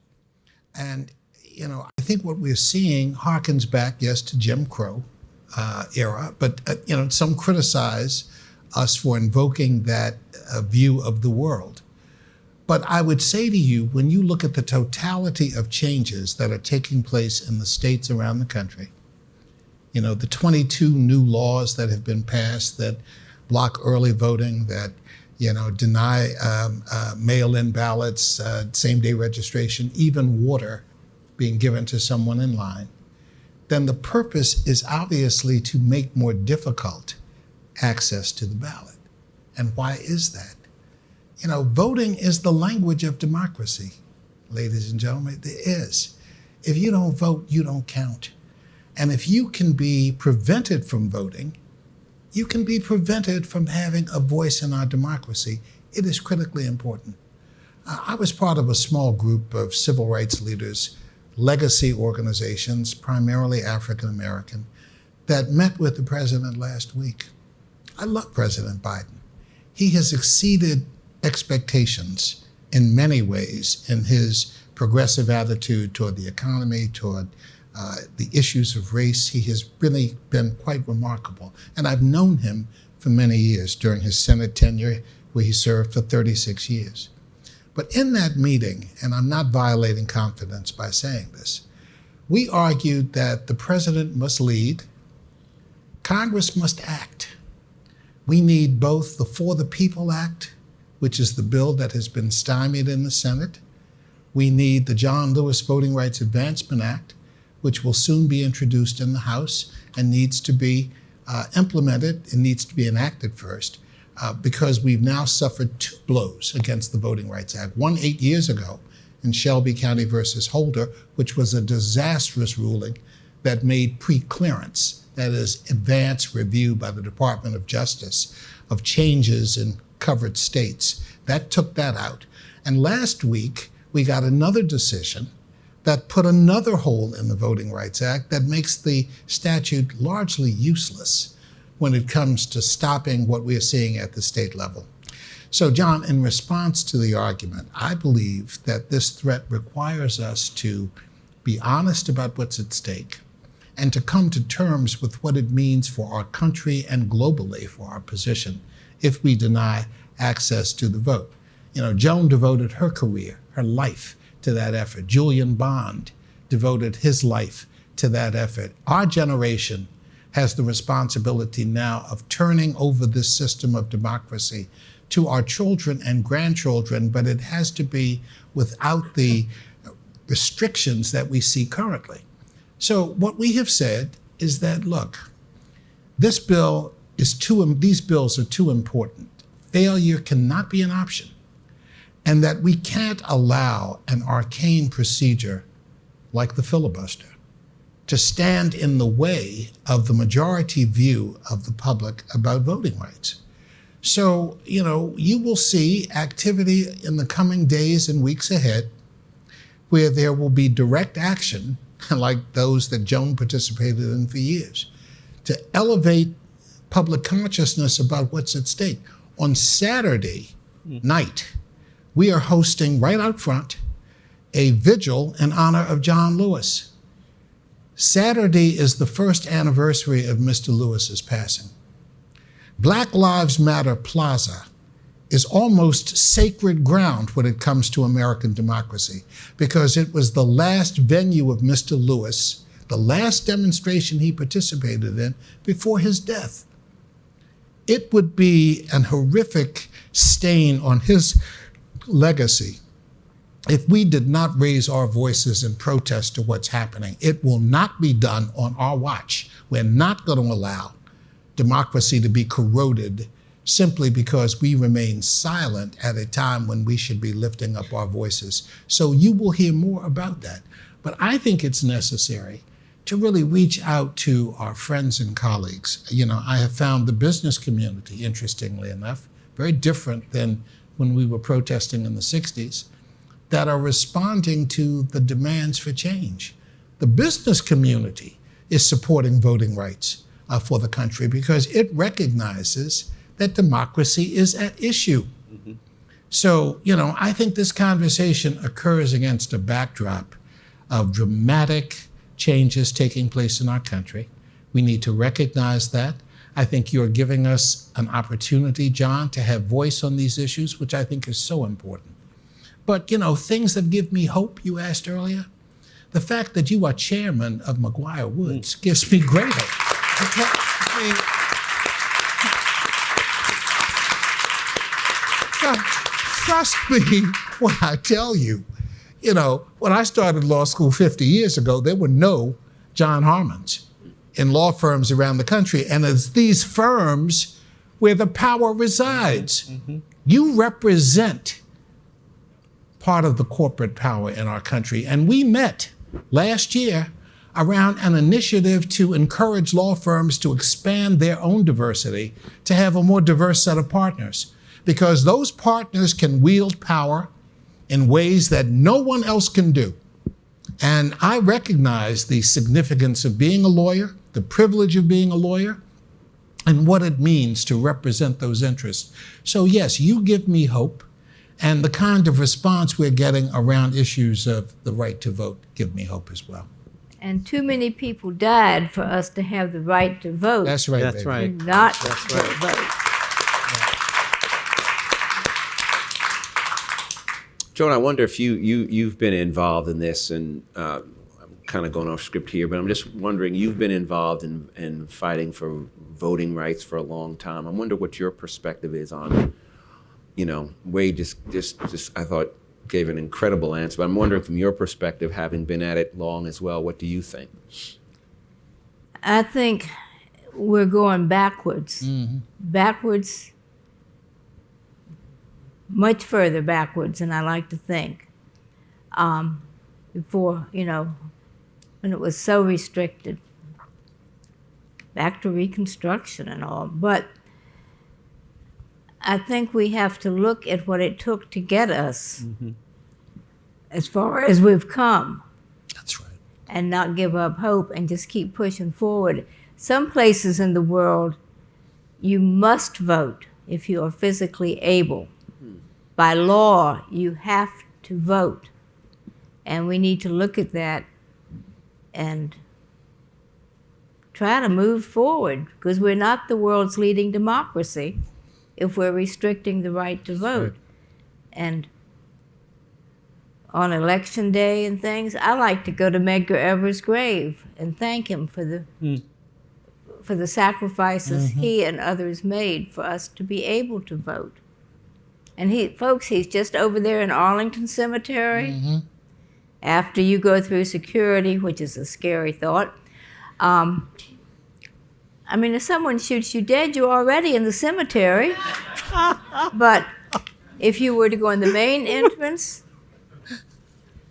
And, I think what we're seeing harkens back, yes, to Jim Crow era, but, some criticize us for invoking that view of the world. But I would say to you, when you look at the totality of changes that are taking place in the states around the country, the 22 new laws that have been passed that block early voting, that, deny mail-in ballots, same-day registration, even water being given to someone in line, then the purpose is obviously to make more difficult access to the ballot. And why is that? Voting is the language of democracy, ladies and gentlemen. It is. If you don't vote, you don't count. And if you can be prevented from voting, you can be prevented from having a voice in our democracy. It is critically important. I was part of a small group of civil rights leaders, legacy organizations, primarily African American, that met with the president last week. I love President Biden. He has exceeded expectations in many ways in his progressive attitude toward the economy, toward the issues of race. He has really been quite remarkable. And I've known him for many years during his Senate tenure, where he served for 36 years. But in that meeting, and I'm not violating confidence by saying this, we argued that the president must lead, Congress must act. We need both the For the People Act, which is the bill that has been stymied in the Senate. We need the John Lewis Voting Rights Advancement Act, which will soon be introduced in the House and needs to be implemented. It needs to be enacted first because we've now suffered two blows against the Voting Rights Act. One 8 years ago in Shelby County versus Holder, which was a disastrous ruling that made pre-clearance, that is, advance review by the Department of Justice of changes in covered states. That took that out. And last week, we got another decision that put another hole in the Voting Rights Act that makes the statute largely useless when it comes to stopping what we are seeing at the state level. So, John, in response to the argument, I believe that this threat requires us to be honest about what's at stake and to come to terms with what it means for our country and globally for our position if we deny access to the vote. Joan devoted her career, her life to that effort. Julian Bond devoted his life to that effort. Our generation has the responsibility now of turning over this system of democracy to our children and grandchildren, but it has to be without the restrictions that we see currently. So what we have said is that, look, these bills are too important. Failure cannot be an option, and that we can't allow an arcane procedure like the filibuster to stand in the way of the majority view of the public about voting rights. So, you will see activity in the coming days and weeks ahead where there will be direct action, like those that Joan participated in for years, to elevate public consciousness about what's at stake. On Saturday night, we are hosting right out front a vigil in honor of John Lewis. Saturday is the first anniversary of Mr. Lewis's passing. Black Lives Matter Plaza is almost sacred ground when it comes to American democracy, because it was the last venue of Mr. Lewis, the last demonstration he participated in before his death. It would be an horrific stain on his legacy if we did not raise our voices in protest to what's happening. It will not be done on our watch. We're not going to allow democracy to be corroded simply because we remain silent at a time when we should be lifting up our voices. So you will hear more about that. But I think it's necessary to really reach out to our friends and colleagues. I have found the business community, interestingly enough, very different than when we were protesting in the 60s, that are responding to the demands for change. The business community is supporting voting rights for the country because it recognizes that democracy is at issue. Mm-hmm. So, I think this conversation occurs against a backdrop of dramatic changes taking place in our country. We need to recognize that. I think you're giving us an opportunity, John, to have voice on these issues, which I think is so important. But, things that give me hope, you asked earlier, the fact that you are chairman of McGuireWoods gives me great hope. Trust me when I tell you, when I started law school 50 years ago, there were no John Harmons in law firms around the country. And it's these firms where the power resides. Mm-hmm. You represent part of the corporate power in our country. And we met last year around an initiative to encourage law firms to expand their own diversity, to have a more diverse set of partners, because those partners can wield power in ways that no one else can do. And I recognize the significance of being a lawyer, the privilege of being a lawyer, and what it means to represent those interests. So yes, you give me hope, and the kind of response we're getting around issues of the right to vote give me hope as well. And too many people died for us to have the right to vote. That's right. That's right. Not That's to right. vote. Joan, I wonder if you've been involved in this, and I'm kind of going off script here, but I'm just wondering, you've been involved in fighting for voting rights for a long time. I wonder what your perspective is on, Wade just I thought gave an incredible answer, but I'm wondering from your perspective, having been at it long as well, what do you think? I think we're going backwards. Mm-hmm. Backwards, much further backwards than I like to think. Before, when it was so restricted, back to Reconstruction and all. But I think we have to look at what it took to get us as far as we've come. That's right. And not give up hope and just keep pushing forward. Some places in the world, you must vote if you are physically able. By law, you have to vote. And we need to look at that and try to move forward, because we're not the world's leading democracy if we're restricting the right to vote. Right. And on election day and things, I like to go to Medgar Evers' grave and thank him for the sacrifices he and others made for us to be able to vote. And he's just over there in Arlington Cemetery. Mm-hmm. After you go through security, which is a scary thought. I mean, if someone shoots you dead, you're already in the cemetery. But if you were to go in the main entrance,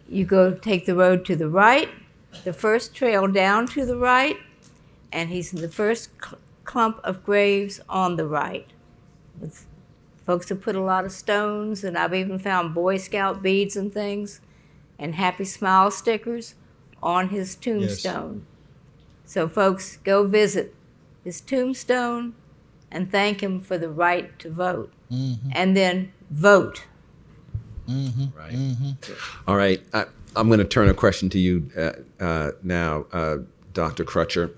you take the road to the right, the first trail down to the right, and he's in the first clump of graves on the right. Folks have put a lot of stones, and I've even found Boy Scout beads and things, and happy smile stickers on his tombstone. Yes. So folks, go visit his tombstone and thank him for the right to vote. Mm-hmm. And then vote. Mm-hmm. Right. Mm-hmm. All right. I'm going to turn a question to you now, Dr. Crutcher.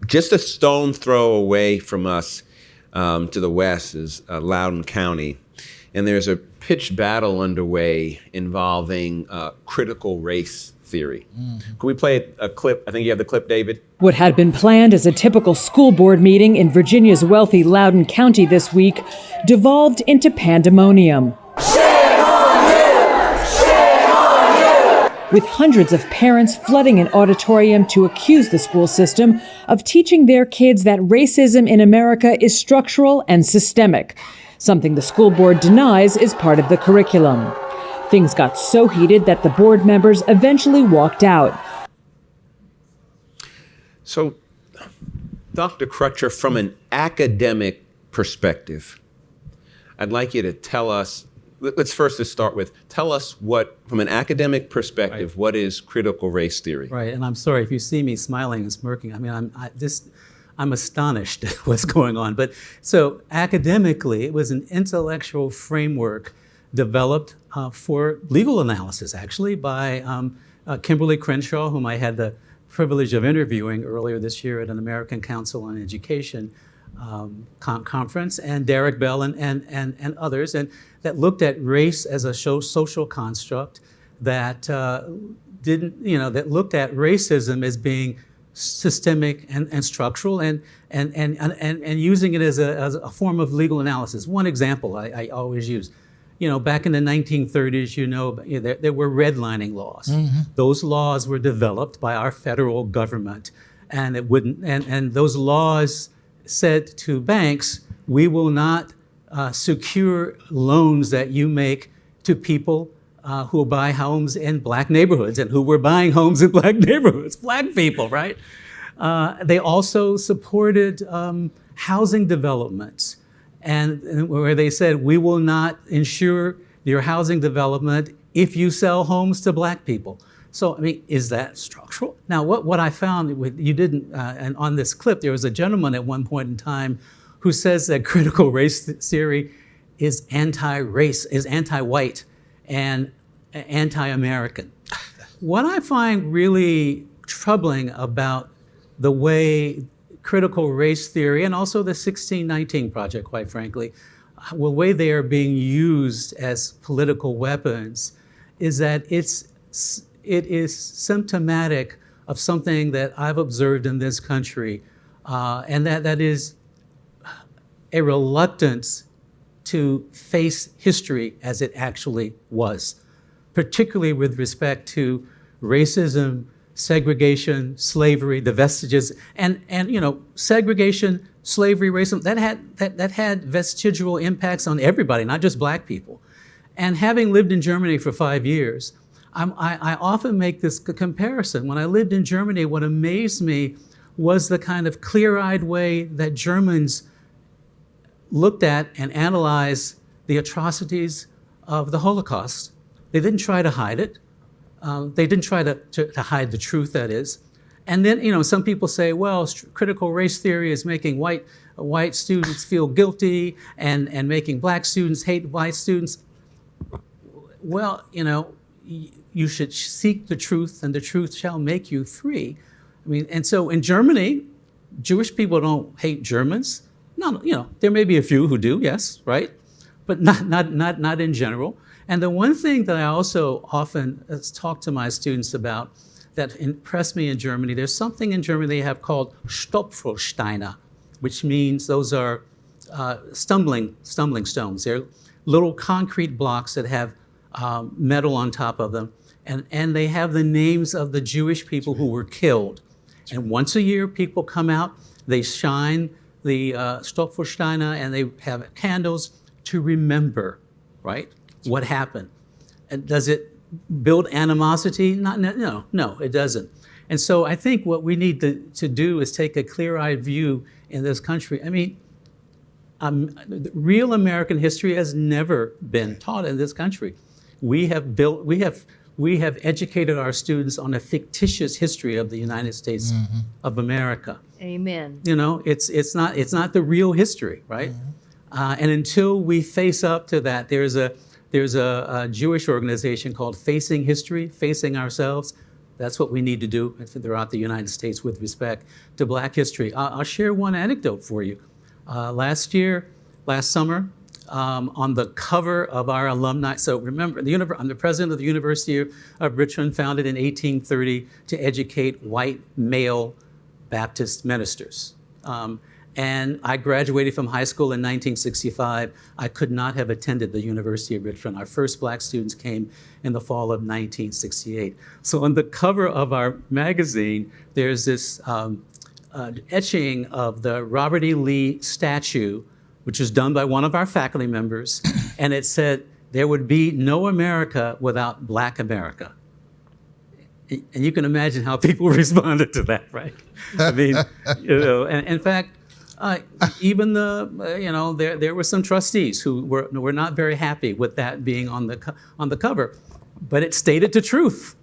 Just a stone throw away from us to the west is Loudoun County. And there's a pitched battle underway involving critical race theory. Mm-hmm. Can we play a clip? I think you have the clip, David. What had been planned as a typical school board meeting in Virginia's wealthy Loudoun County this week devolved into pandemonium. Shame on you! Shame on you! With hundreds of parents flooding an auditorium to accuse the school system of teaching their kids that racism in America is structural and systemic, something the school board denies is part of the curriculum. Things got so heated that the board members eventually walked out. So, Dr. Crutcher, from an academic perspective, I'd like you to tell us, let's first just start with, tell us what, from an academic perspective, right, what is critical race theory? Right, and I'm sorry if you see me smiling and smirking. I mean, I'm astonished at what's going on. But so academically, it was an intellectual framework developed for legal analysis, actually, by Kimberly Crenshaw, whom I had the privilege of interviewing earlier this year at an American Council on Education conference, and Derek Bell and others, and that looked at race as a social construct that that looked at racism as being systemic and structural, and using it as a form of legal analysis. One example I always use. Back in the 1930s, there were redlining laws. Mm-hmm. Those laws were developed by our federal government, and and those laws said to banks, we will not secure loans that you make to people who buy homes in black neighborhoods, and who were buying homes in black neighborhoods, black people, right? They also supported housing developments. And where they said, we will not insure your housing development if you sell homes to black people. So, I mean, is that structural? Now, what I found, you didn't, and on this clip, there was a gentleman at one point in time who says that critical race theory is anti-race, is anti-white, and anti-American. What I find really troubling about the way critical race theory, and also the 1619 Project, quite frankly, the way they are being used as political weapons, is that it is symptomatic of something that I've observed in this country, and that is a reluctance to face history as it actually was, particularly with respect to racism, segregation, slavery, the vestiges, and segregation, slavery, racism, that had vestigial impacts on everybody, not just black people. And having lived in Germany for 5 years, I often make this comparison. When I lived in Germany, what amazed me was the kind of clear-eyed way that Germans looked at and analyzed the atrocities of the Holocaust. They didn't try to hide it. They didn't try to hide the truth, that is. And then, some people say, well, critical race theory is making white students feel guilty and making black students hate white students. Well, you should seek the truth, and the truth shall make you free. I mean, and so in Germany, Jewish people don't hate Germans. No, there may be a few who do, yes, right? But not in general. And the one thing that I also often talk to my students about that impressed me in Germany, there's something in Germany they have called Stopfrosteine, which means those are stumbling stones. They're little concrete blocks that have metal on top of them, and they have the names of the Jewish people who were killed. And once a year, people come out, they shine the Stolpersteine, and they have candles to remember, right, what happened. And does it build animosity? No, it doesn't. And so I think what we need to do is take a clear-eyed view in this country. I mean, real American history has never been taught in this country. We have educated our students on a fictitious history of the United States of America. Amen. You know, it's not the real history, right? And until we face up to that, there's a Jewish organization called Facing History, Facing Ourselves. That's what we need to do throughout the United States with respect to Black history. I'll share one anecdote for you. Last summer, on the cover of our alumni, so remember, I'm the president of the University of Richmond, founded in 1830 to educate white male Baptist ministers. And I graduated from high school in 1965. I could not have attended the University of Richmond. Our first Black students came in the fall of 1968. So on the cover of our magazine, there's this etching of the Robert E. Lee statue, which was done by one of our faculty members, and it said, "There would be no America without Black America." And you can imagine how people responded to that, right? I mean, you know, and in fact, even there were some trustees who were not very happy with that being on the cover, but it stated the truth,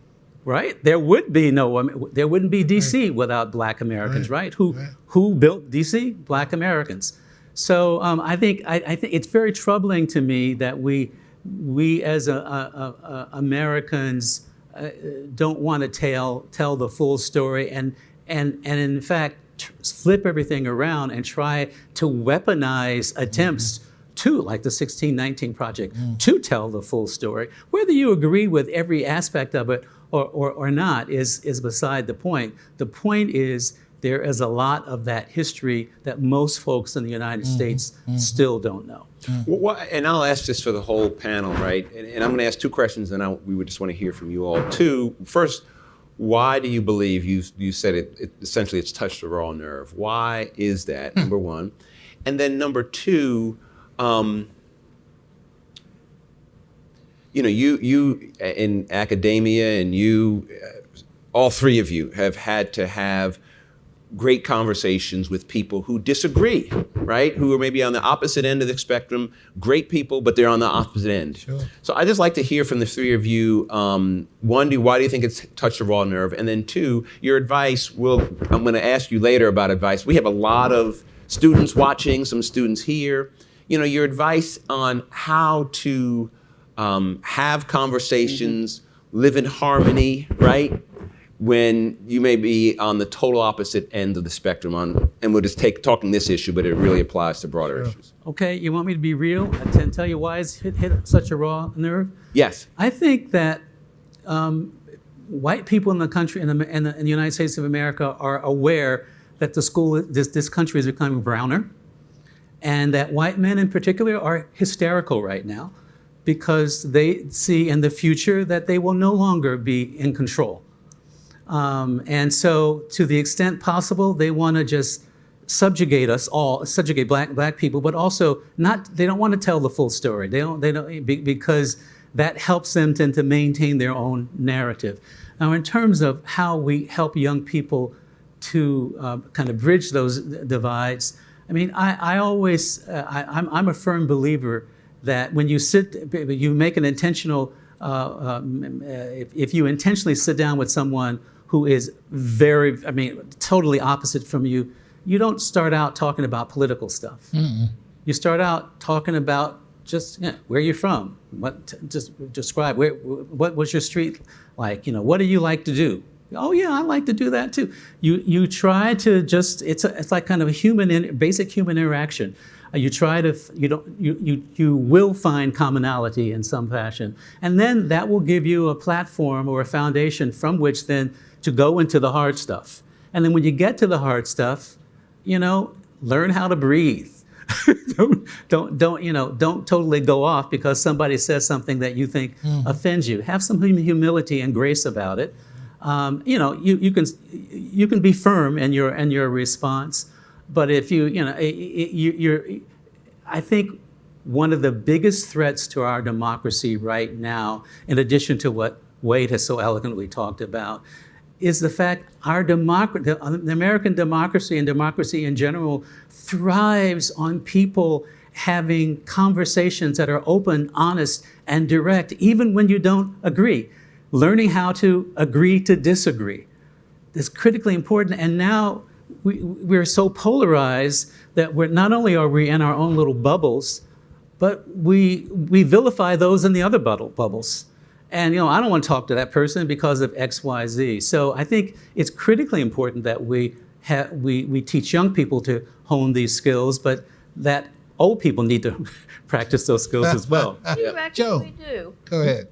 right? There wouldn't be DC without Black Americans, right? Who built DC? Black Americans. So I think it's very troubling to me that we as Americans don't want to tell the full story, and in fact flip everything around and try to weaponize attempts to, like the 1619 Project, to tell the full story. Whether you agree with every aspect of it or not is beside the point. The point is there is a lot of that history that most folks in the United States still don't know. Well, and I'll ask this for the whole panel, right? And I'm going to ask two questions, and we would just want to hear from you all. Two, first, why do you believe, you said it essentially it's touched a raw nerve? Why is that, number one? And then number two, you in academia, and you, all three of you have had to have great conversations with people who disagree, right? Who are maybe on the opposite end of the spectrum, great people, but they're on the opposite end. Sure. So I'd just like to hear from the three of you, one, why do you think it's touched a raw nerve? And then two, your advice. I'm gonna ask you later about advice. We have a lot of students watching, some students here. You know, your advice on how to have conversations, live in harmony, right? When you may be on the total opposite end of the spectrum and we'll just talking this issue, but it really applies to broader issues. Okay, you want me to be real and tell you why it's hit such a raw nerve? Yes. I think that white people in the country, in the United States of America, are aware that this country is becoming browner, and that white men in particular are hysterical right now because they see in the future that they will no longer be in control. And so to the extent possible, they want to just subjugate us all, subjugate black people, but also they don't want to tell the full story. They don't because that helps them to maintain their own narrative. Now, in terms of how we help young people to kind of bridge those divides, I mean, I'm a firm believer that when you make an intentional, if you intentionally sit down with someone who is totally opposite from you, you don't start out talking about political stuff. You start out talking about just where you're from, just describe what was your street like, what do you like to do? Oh yeah, I like to do that too. You try to just, it's like kind of a basic human interaction. You will find commonality in some fashion. And then that will give you a platform or a foundation from which then to go into the hard stuff. And then when you get to the hard stuff, learn how to breathe. don't totally go off because somebody says something that you think offends you. Have some humility and grace about it. You can be firm in your response, but if I think one of the biggest threats to our democracy right now, in addition to what Wade has so eloquently talked about, is the fact the American democracy and democracy in general thrives on people having conversations that are open, honest, and direct, even when you don't agree. Learning how to agree to disagree is critically important. And now we're so polarized that not only are we in our own little bubbles, but we vilify those in the other bubbles. And I don't want to talk to that person because of X, Y, Z. So I think it's critically important that we teach young people to hone these skills, but that old people need to practice those skills as well. Joan, we do. Go ahead.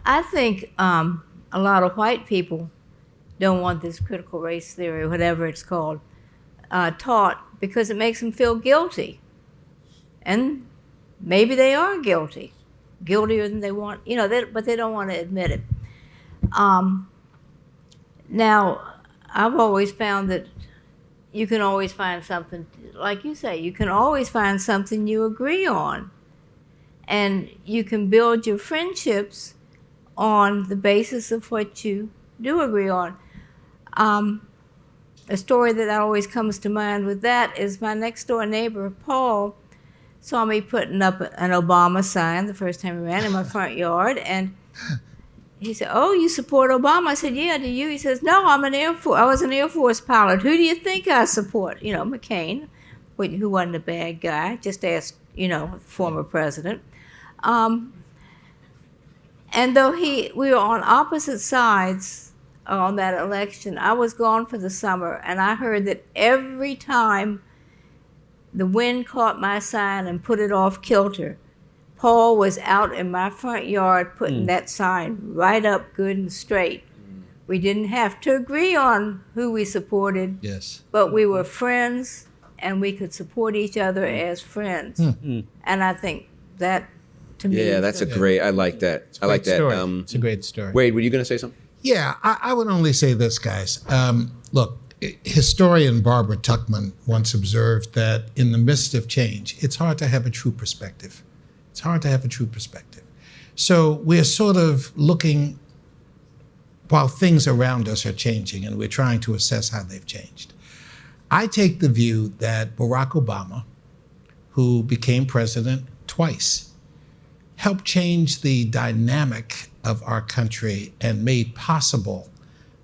I think a lot of white people don't want this critical race theory, whatever it's called, taught because it makes them feel guilty. And maybe they are guilty. Guiltier than they want, but they don't want to admit it. Now, I've always found that you can always find something, like you say, you can always find something you agree on. And you can build your friendships on the basis of what you do agree on. A story that always comes to mind with that is my next door neighbor, Paul, saw me putting up an Obama sign the first time he ran in my front yard, and he said, "Oh, you support Obama?" I said, "Yeah, do you?" He says, "No, I was an Air Force pilot. Who do you think I support?" McCain, who wasn't a bad guy, just asked, former president. And though we were on opposite sides on that election, I was gone for the summer, and I heard that every time the wind caught my sign and put it off kilter, Paul was out in my front yard putting that sign right up good and straight. We didn't have to agree on who we supported, but we were friends and we could support each other as friends. And I think that, to me, that's I like that. I like that. It's a great story. Wade, were you going to say something? Yeah, I would only say this, guys. Look, historian Barbara Tuchman once observed that in the midst of change, it's hard to have a true perspective. It's hard to have a true perspective. So we're sort of looking while things around us are changing, and we're trying to assess how they've changed. I take the view that Barack Obama, who became president twice, helped change the dynamic of our country and made possible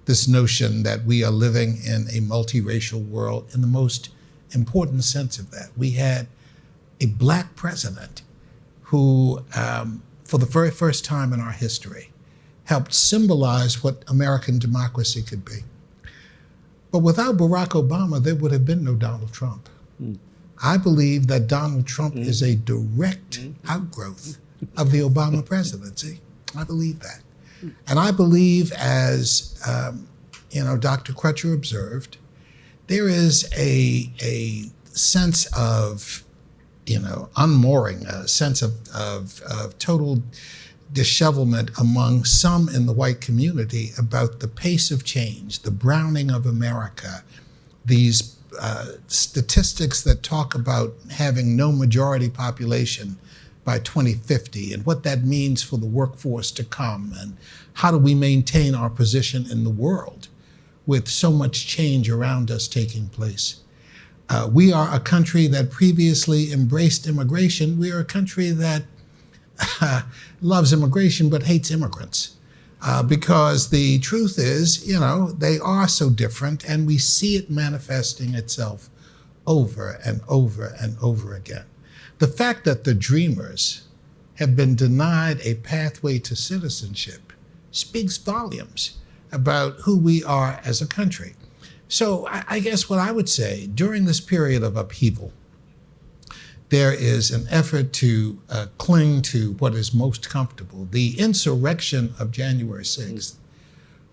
this notion that we are living in a multiracial world in the most important sense of that. We had a black president who, for the very first time in our history, helped symbolize what American democracy could be. But without Barack Obama, there would have been no Donald Trump. I believe that Donald Trump is a direct outgrowth of the Obama presidency. I believe that. And I believe, as Dr. Crutcher observed, there is a sense of, unmooring, a sense of total dishevelment among some in the white community about the pace of change, the browning of America, these statistics that talk about having no majority population by 2050 and what that means for the workforce to come, and how do we maintain our position in the world with so much change around us taking place. We are a country that previously embraced immigration. We are a country that loves immigration but hates immigrants, because the truth is, they are so different, and we see it manifesting itself over and over and over again. The fact that the Dreamers have been denied a pathway to citizenship speaks volumes about who we are as a country. So I guess what I would say, during this period of upheaval, there is an effort to cling to what is most comfortable. The insurrection of January 6th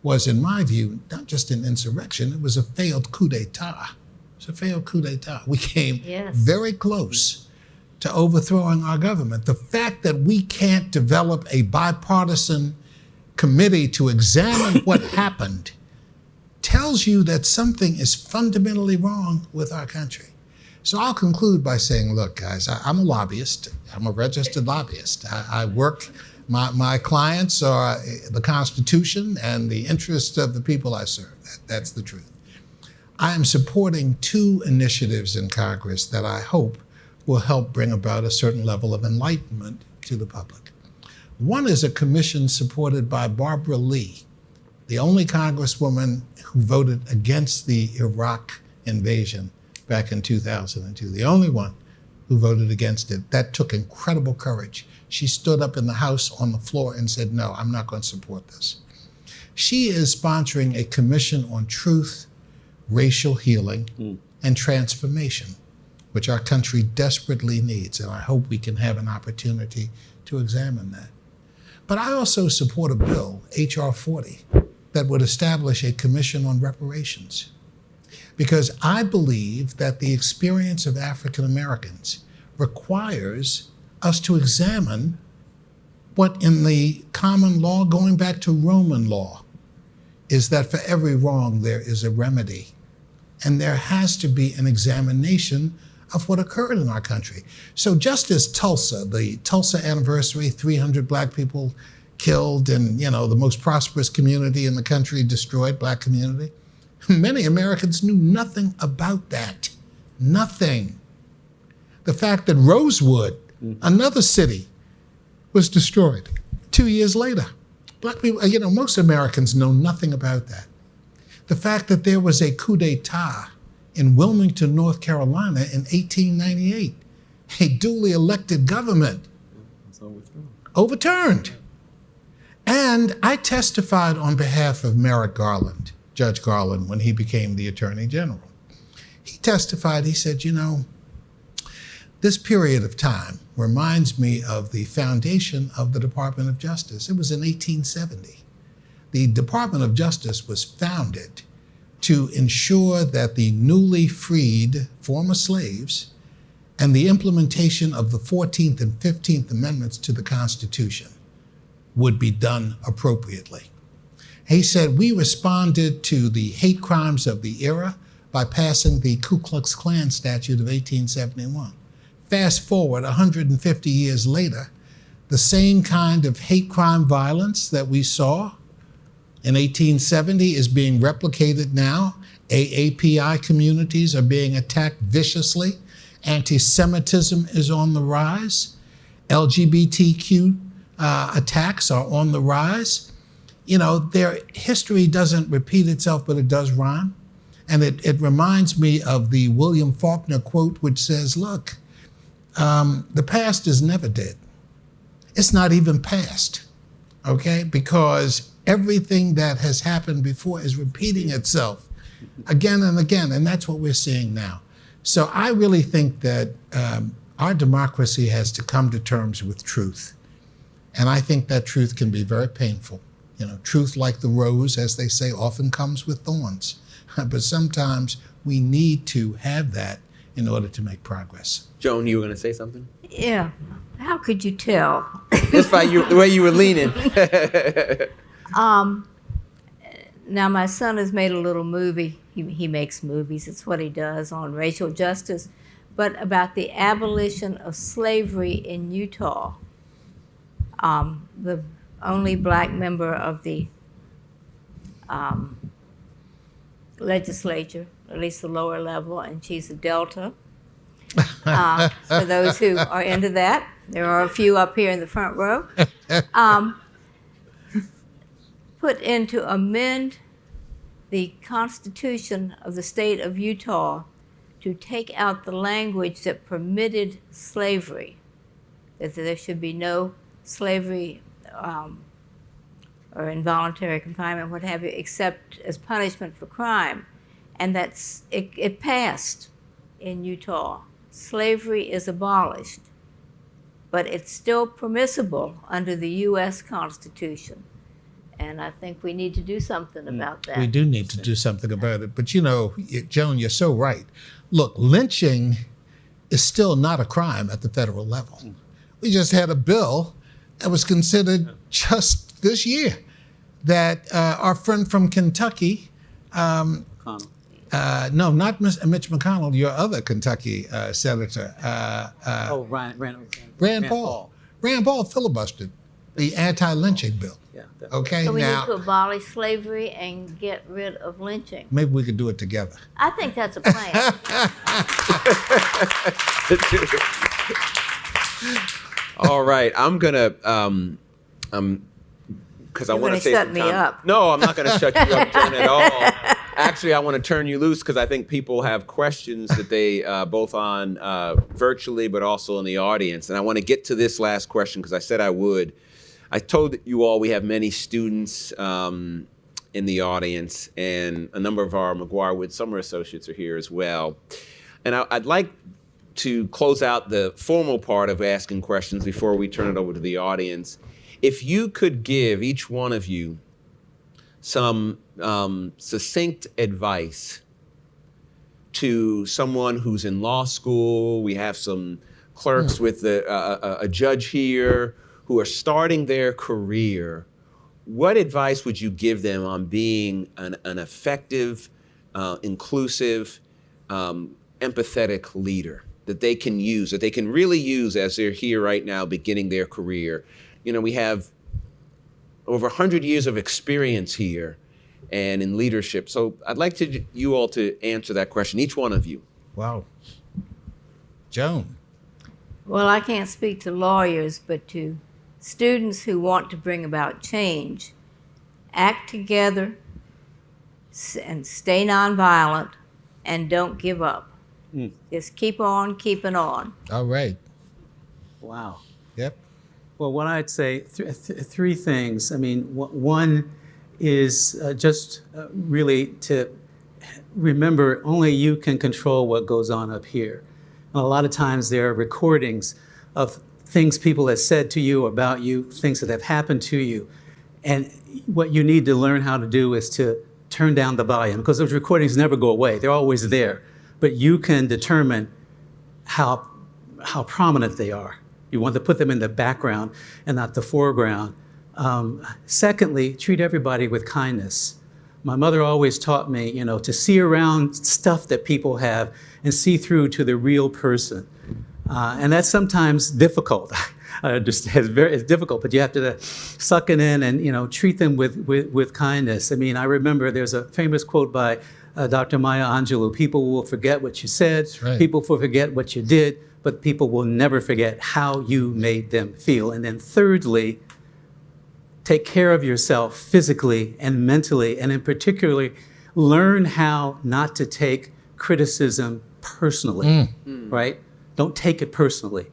was, in my view, not just an insurrection, it was a failed coup d'etat. It's a failed coup d'etat. We came very close to overthrowing our government. The fact that we can't develop a bipartisan committee to examine what happened tells you that something is fundamentally wrong with our country. So I'll conclude by saying, look, guys, I'm a lobbyist. I'm a registered lobbyist. I work, my clients are the Constitution and the interests of the people I serve. That's the truth. I am supporting 2 initiatives in Congress that I hope will help bring about a certain level of enlightenment to the public. One is a commission supported by Barbara Lee, the only Congresswoman who voted against the Iraq invasion back in 2002, the only one who voted against it. That took incredible courage. She stood up in the House on the floor and said, no, I'm not going to support this. She is sponsoring a commission on truth, racial healing, and transformation, which our country desperately needs, and I hope we can have an opportunity to examine that. But I also support a bill, H.R. 40, that would establish a commission on reparations, because I believe that the experience of African Americans requires us to examine what in the common law, going back to Roman law, is that for every wrong there is a remedy. And there has to be an examination of what occurred in our country. So just as Tulsa, the Tulsa anniversary, 300 black people killed and, the most prosperous community in the country destroyed, black community, many Americans knew nothing about that. Nothing. The fact that Rosewood, another city, was destroyed 2 years later. Black people, most Americans know nothing about that. The fact that there was a coup d'etat in Wilmington, North Carolina in 1898, a duly elected government overturned. And I testified on behalf of Merrick Garland, Judge Garland, when he became the Attorney General. He testified, he said, this period of time reminds me of the foundation of the Department of Justice. It was in 1870. The Department of Justice was founded to ensure that the newly freed former slaves and the implementation of the 14th and 15th Amendments to the Constitution would be done appropriately. He said, we responded to the hate crimes of the era by passing the Ku Klux Klan statute of 1871. Fast forward 150 years later, the same kind of hate crime violence that we saw in 1870 is being replicated now. AAPI communities are being attacked viciously. Anti-Semitism is on the rise. LGBTQ attacks are on the rise. Their history doesn't repeat itself, but it does rhyme. And it reminds me of the William Faulkner quote, which says, look, the past is never dead. It's not even past, okay? Because everything that has happened before is repeating itself again and again, and that's what we're seeing now. So I really think that our democracy has to come to terms with truth. And I think that truth can be very painful. Truth, like the rose, as they say, often comes with thorns. But sometimes we need to have that in order to make progress. Joan, you were going to say something? Yeah. How could you tell? Just by the way you were leaning. Now, my son has made a little movie. He makes movies. It's what he does on racial justice, but about the abolition of slavery in Utah. The only black member of the legislature, at least the lower level, and she's a Delta. For those who are into that, there are a few up here in the front row. Put in to amend the Constitution of the state of Utah to take out the language that permitted slavery, that there should be no slavery or involuntary confinement, what have you, except as punishment for crime. And it passed in Utah. Slavery is abolished, but it's still permissible under the U.S. Constitution. And I think we need to do something about that. We do need to do something about it. But, you know, Joan, you're so right. Look, lynching is still not a crime at the federal level. We just had a bill that was considered just this year that our friend from Kentucky, no, not Mitch McConnell, your other Kentucky senator. Rand Paul. Rand Paul filibustered the anti-lynching bill. Okay, So we now need to abolish slavery and get rid of lynching. maybe we could do it together. I think that's a plan. All right, I'm gonna because I You're want gonna to say shut some me time. up. No, I'm not going to shut you up, Joan, at all. Actually, I want to turn you loose because I think people have questions that they both on virtually, but also in the audience. And I want to get to this last question because I said I would. I told you all we have many students in the audience, and a number of our McGuireWoods summer associates are here as well. And I'd like to close out the formal part of asking questions before we turn it over to the audience. If you could give each one of you some succinct advice to someone who's in law school, we have some clerks with a judge here who are starting their career, what advice would you give them on being an effective, inclusive, empathetic leader that they can use, that they can really use as they're here right now beginning their career? You know, we have over 100 years of experience here and in leadership. So I'd like you all to answer that question, each one of you. Wow. Joan. Well, I can't speak to lawyers, but to students who want to bring about change, act together and stay nonviolent and don't give up. Just keep on keeping on. All right. Wow. Yep. Well, what I'd say, three things. I mean, one is just really to remember only you can control what goes on up here. A lot of times there are recordings of things people have said to you about you, things that have happened to you. And what you need to learn how to do is to turn down the volume, because those recordings never go away. They're always there. But you can determine how prominent they are. You want to put them in the background and not the foreground. Secondly, treat everybody with kindness. My mother always taught me, you know, to see around stuff that people have and see through to the real person. And that's sometimes difficult. It's difficult, but you have to suck it in and, you know, treat them with kindness. I mean, I remember there's a famous quote by Dr. Maya Angelou: people will forget what you said, people will forget what you did, but people will never forget how you made them feel. And then thirdly, take care of yourself physically and mentally, and in particular, learn how not to take criticism personally, right? Don't take it personally.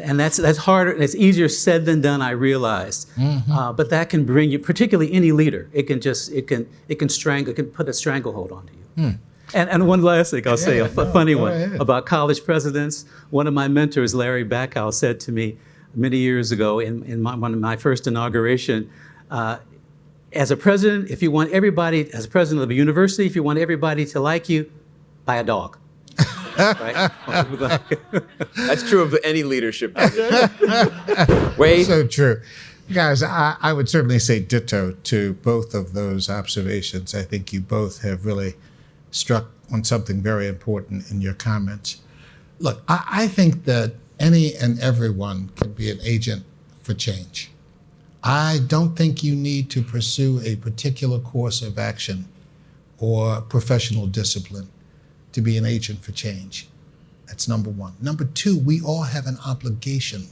And that's harder, it's easier said than done, I realized. But that can bring you, particularly any leader, it can put a stranglehold onto you. And one last thing I'll say, a funny one about college presidents. One of my mentors, Larry Bacow, said to me many years ago in one of my first inauguration, as a president, if you want everybody, as president of a university, if you want everybody to like you, buy a dog. Right? That's true of any leadership. Wade? So true. Guys, I would certainly say ditto to both of those observations. I think you both have really struck on something very important in your comments. Look, I think that any and everyone can be an agent for change. I don't think you need to pursue a particular course of action or professional discipline to be an agent for change. That's number one. Number two, we all have an obligation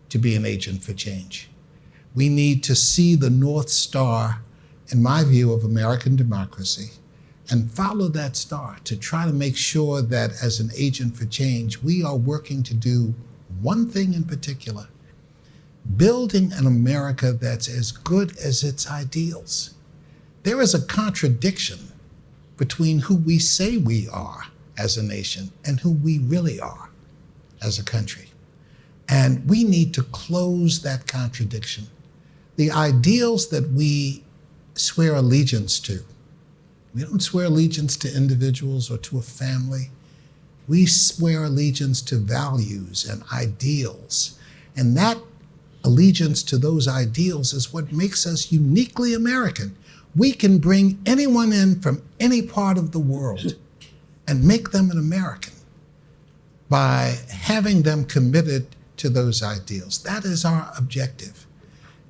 to be an agent for change. We need to see the North Star, in my view, of American democracy and follow that star to try to make sure that as an agent for change, we are working to do one thing in particular: building an America that's as good as its ideals. There is a contradiction between who we say we are as a nation and who we really are as a country. And we need to close that contradiction. the ideals that we swear allegiance to, we don't swear allegiance to individuals or to a family. We swear allegiance to values and ideals. And that allegiance to those ideals is what makes us uniquely American. We can bring anyone in from any part of the world and make them an American by having them committed to those ideals. That is our objective.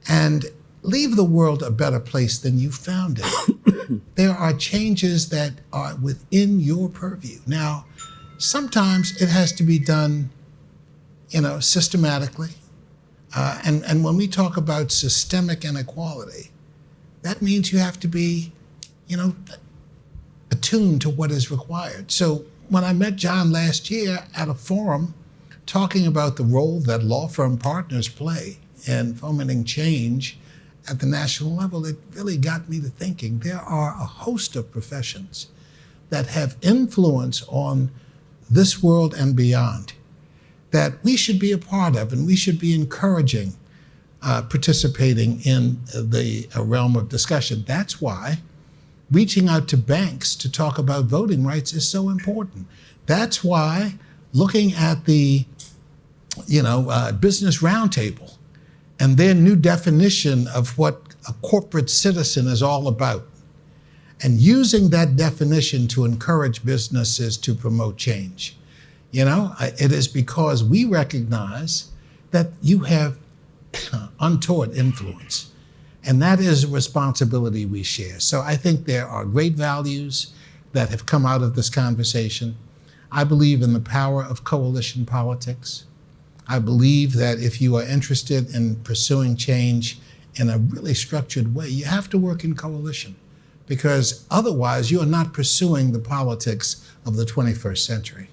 And leave the world a better place than you found it. There are changes that are within your purview. Now, sometimes it has to be done, systematically. And when we talk about systemic inequality, that means you have to be, attuned to what is required. So when I met John last year at a forum talking about the role that law firm partners play in fomenting change at the national level, it really got me to thinking there are a host of professions that have influence on this world and beyond that we should be a part of, and we should be encouraging participating in the realm of discussion. That's why reaching out to banks to talk about voting rights is so important. That's why looking at the Business Roundtable and their new definition of what a corporate citizen is all about, and using that definition to encourage businesses to promote change. It is because we recognize that you have untoward influence, and that is a responsibility we share. So I think there are great values that have come out of this conversation. I believe in the power of coalition politics. I believe that if you are interested in pursuing change in a really structured way, you have to work in coalition, because otherwise you are not pursuing the politics of the 21st century.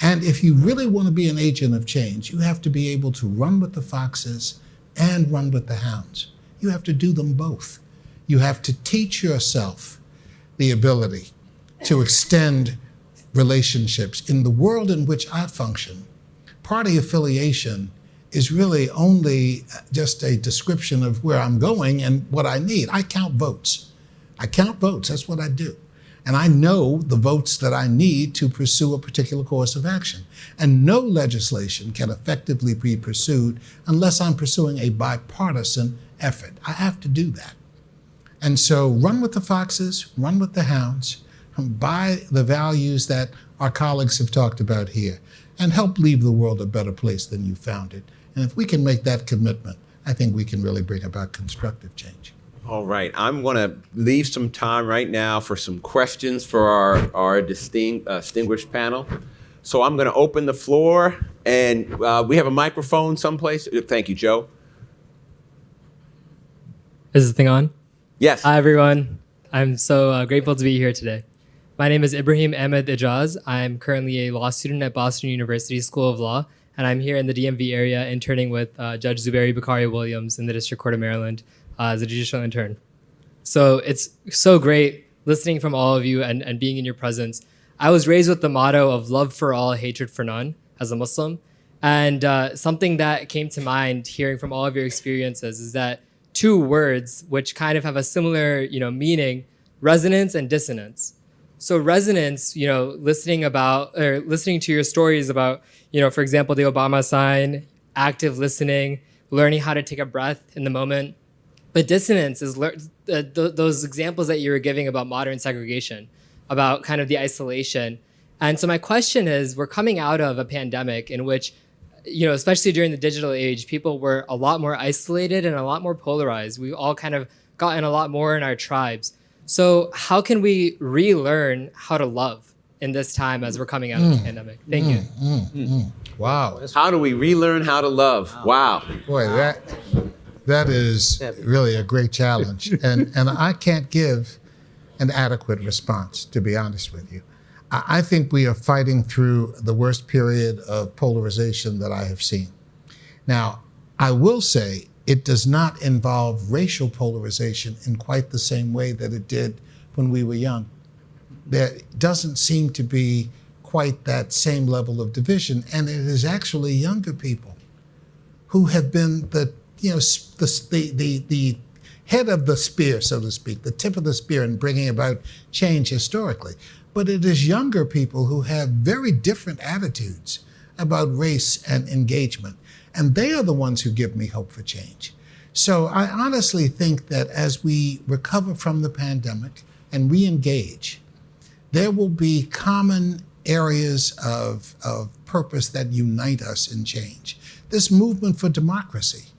And if you really want to be an agent of change, you have to be able to run with the foxes and run with the hounds. You have to do them both. You have to teach yourself the ability to extend relationships. In the world in which I function, party affiliation is really only just a description of where I'm going and what I need. I count votes. That's what I do. And I know the votes that I need to pursue a particular course of action. And no legislation can effectively be pursued unless I'm pursuing a bipartisan effort. I have to do that. And so run with the foxes, run with the hounds, by the values that our colleagues have talked about here, and help leave the world a better place than you found it. And if we can make that commitment, I think we can really bring about constructive change. All right, I'm going to leave some time right now for some questions for our distinguished panel. So I'm going to open the floor, and we have a microphone someplace. Thank you, Joe. Is this thing on? Yes. Hi, everyone. I'm so grateful to be here today. My name is Ibrahim Ahmed Ijaz. I'm currently a law student at Boston University School of Law, and I'm here in the DMV area interning with Judge Zuberi Bakari Williams in the District Court of Maryland as a judicial intern. So it's so great listening from all of you and being in your presence. I was raised with the motto of love for all, hatred for none as a Muslim. And something that came to mind hearing from all of your experiences is that two words which kind of have a similar meaning, resonance and dissonance. So resonance, listening to your stories about, for example, the Obama sign, active listening, learning how to take a breath in the moment. But dissonance is those examples that you were giving about modern segregation, about kind of the isolation. And so my question is, we're coming out of a pandemic in which, especially during the digital age, people were a lot more isolated and a lot more polarized. We've all kind of gotten a lot more in our tribes. So how can we relearn how to love in this time as we're coming out of the pandemic? Thank you. Wow. How do we relearn how to love? Wow. Boy, that is really a great challenge. And I can't give an adequate response, to be honest with you. I think we are fighting through the worst period of polarization that I have seen. Now, I will say it does not involve racial polarization in quite the same way that it did when we were young. There doesn't seem to be quite that same level of division, and it is actually younger people who have been the the head of the spear, so to speak, the tip of the spear in bringing about change historically. But it is younger people who have very different attitudes about race and engagement. And they are the ones who give me hope for change. So I honestly think that as we recover from the pandemic and re-engage, there will be common areas of purpose that unite us in change. This movement for democracy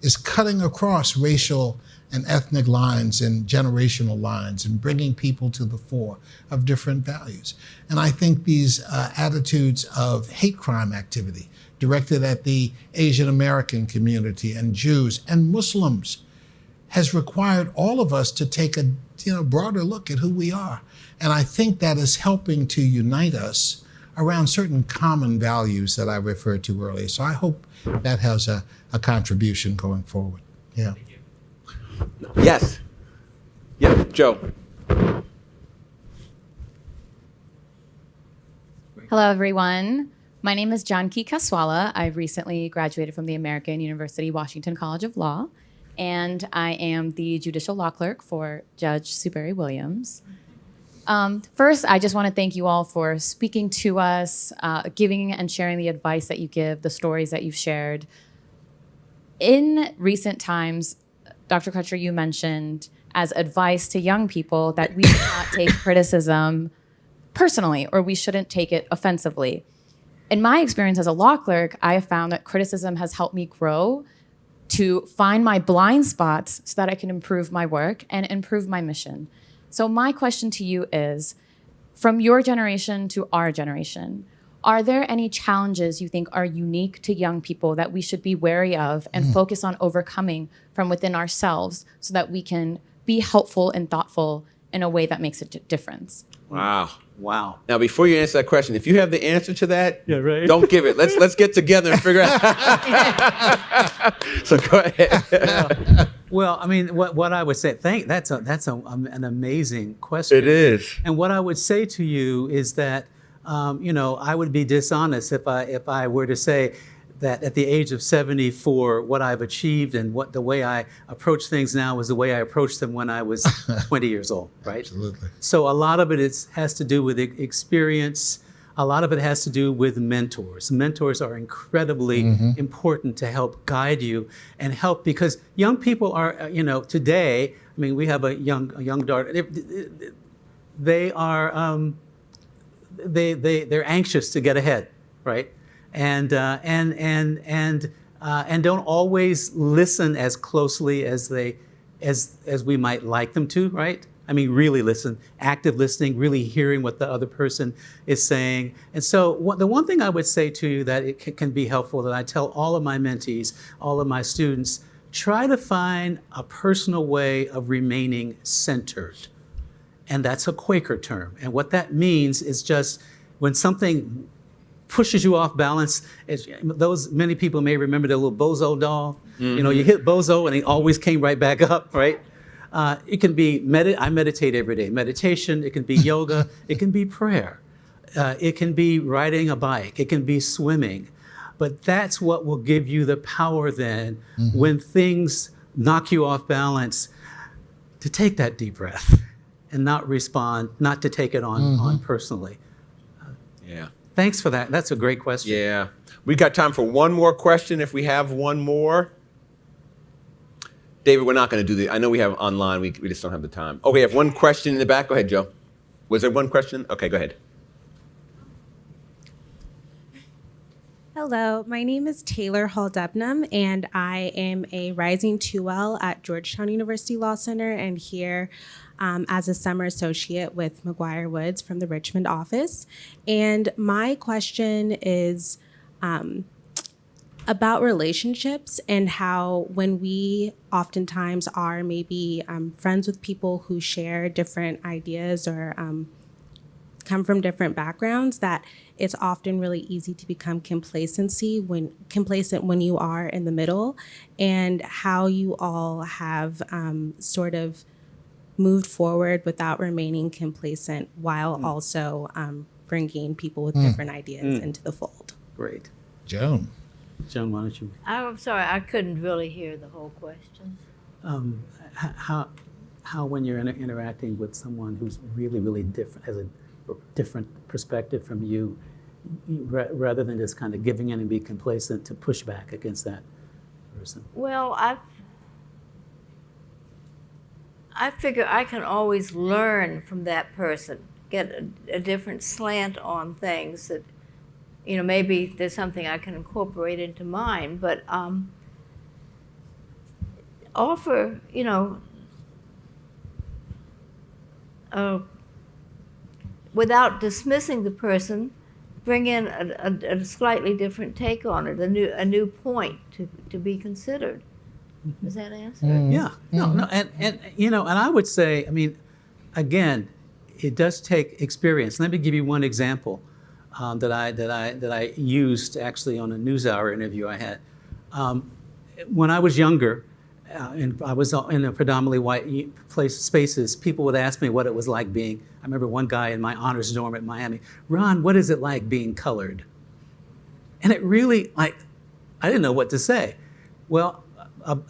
is cutting across racial and ethnic lines and generational lines and bringing people to the fore of different values. And I think these attitudes of hate crime activity directed at the Asian American community and Jews and Muslims has required all of us to take a broader look at who we are. And I think that is helping to unite us around certain common values that I referred to earlier. So I hope that has a contribution going forward. Yeah. Yes. Yeah, Joe. Hello, everyone. My name is Janki Kaswala. I've recently graduated from the American University Washington College of Law, and I am the judicial law clerk for Judge Suberry Williams. First, I just want to thank you all for speaking to us, giving and sharing the advice that you give, the stories that you've shared. In recent times, Dr. Crutcher, you mentioned as advice to young people that we should not take criticism personally, or we shouldn't take it offensively. In my experience as a law clerk, I have found that criticism has helped me grow to find my blind spots so that I can improve my work and improve my mission. So my question to you is, from your generation to our generation, are there any challenges you think are unique to young people that we should be wary of and focus on overcoming from within ourselves so that we can be helpful and thoughtful in a way that makes a difference? Wow. Wow. Now, before you answer that question, if you have the answer to that, yeah, right. Don't give it. Let's get together and figure out. So go ahead. Yeah. Well, I mean, what I would say, that's an amazing question. It is. And what I would say to you is that, I would be dishonest if I were to say that at the age of 74, what I've achieved and what the way I approach things now is the way I approached them when I was 20 years old, right? Absolutely. So a lot of it has to do with experience. A lot of it has to do with mentors. Mentors are incredibly important to help guide you and help, because young people are, today, I mean, we have a young daughter. They are, they're anxious to get ahead, right? And don't always listen as closely as we might like them to, right? I mean, really listen, active listening, really hearing what the other person is saying. And so the one thing I would say to you that it can be helpful, that I tell all of my mentees, all of my students, try to find a personal way of remaining centered. And that's a Quaker term. And what that means is just when something pushes you off balance, many people may remember the little Bozo doll. You hit Bozo and he always came right back up, right? It can be, I meditate every day. Meditation, it can be yoga, it can be prayer. It can be riding a bike, it can be swimming. But that's what will give you the power then, when things knock you off balance, to take that deep breath and not respond, not to take it on personally. Yeah. Thanks for that. That's a great question. Yeah. We got time for one more question if we have one more. David, we're not going to do the, I know we have online, we just don't have the time. Oh, we have one question in the back. Go ahead, Joe. Was there one question? Okay, go ahead. Hello, my name is Taylor Hall-Debnam, and I am a rising 2L at Georgetown University Law Center, and here as a summer associate with McGuireWoods from the Richmond office. And my question is about relationships and how when we oftentimes are maybe friends with people who share different ideas or come from different backgrounds, that it's often really easy to become complacent when you are in the middle, and how you all have sort of moved forward without remaining complacent while also bringing people with different ideas into the fold. Great. Joan. Joan, why don't you? I'm sorry, I couldn't really hear the whole question. How when you're interacting with someone who's really, really different, has a different perspective from you, rather than just kind of giving in and be complacent, to push back against that person? Well, I figure I can always learn from that person, get a different slant on things that, you know, maybe there's something I can incorporate into mine, but offer, you know, without dismissing the person, bring in a slightly different take on it, a new point to be considered. Does that answer? Yeah, no, and you know, and I would say, I mean, again, it does take experience. Let me give you one example that I used actually on a NewsHour interview I had. When I was younger, and I was in a predominantly white spaces, people would ask me what it was like being. I remember one guy in my honors dorm at Miami, Ron, what is it like being colored? And it really, I didn't know what to say. Well,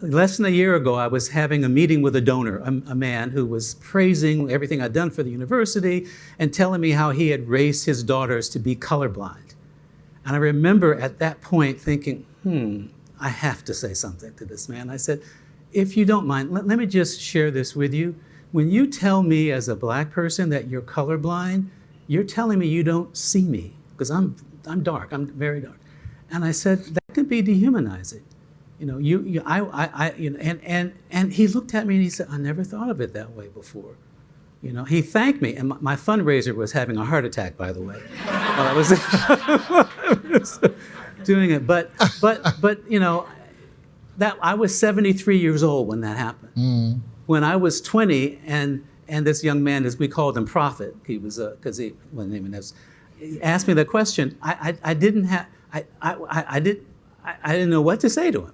less than a year ago, I was having a meeting with a donor, a man who was praising everything I'd done for the university and telling me how he had raised his daughters to be colorblind. And I remember at that point thinking, I have to say something to this man. I said, if you don't mind, let me just share this with you. When you tell me as a black person that you're colorblind, you're telling me you don't see me, because I'm dark, I'm very dark. And I said, that could be dehumanizing. You know, you know, and he looked at me and he said, I never thought of it that way before. You know, he thanked me, and my fundraiser was having a heart attack, by the way, while I was doing it. But you know, that I was 73 years old when that happened. When I was 20, and this young man, as we called him, Prophet, he was because he wasn't even as, he asked me the question. I didn't know what to say to him.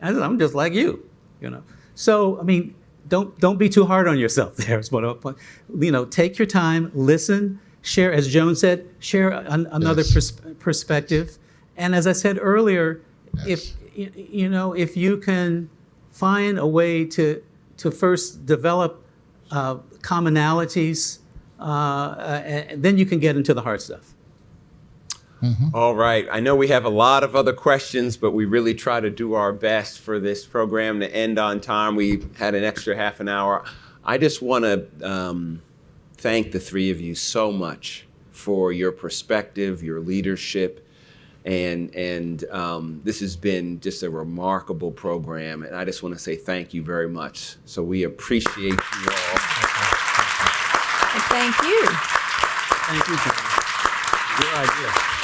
I said, I'm just like you know. So I mean, don't be too hard on yourself. There is what I'll point. You know, take your time, listen, share. As Joan said, share another perspective. And as I said earlier, if you know, if you can find a way to first develop commonalities, and then you can get into the hard stuff. All right. I know we have a lot of other questions, but we really try to do our best for this program to end on time. We had an extra half an hour. I just want to thank the three of you so much for your perspective, your leadership, and this has been just a remarkable program, and I just want to say thank you very much. So we appreciate you all. Thank you. Thank you, John. Your idea.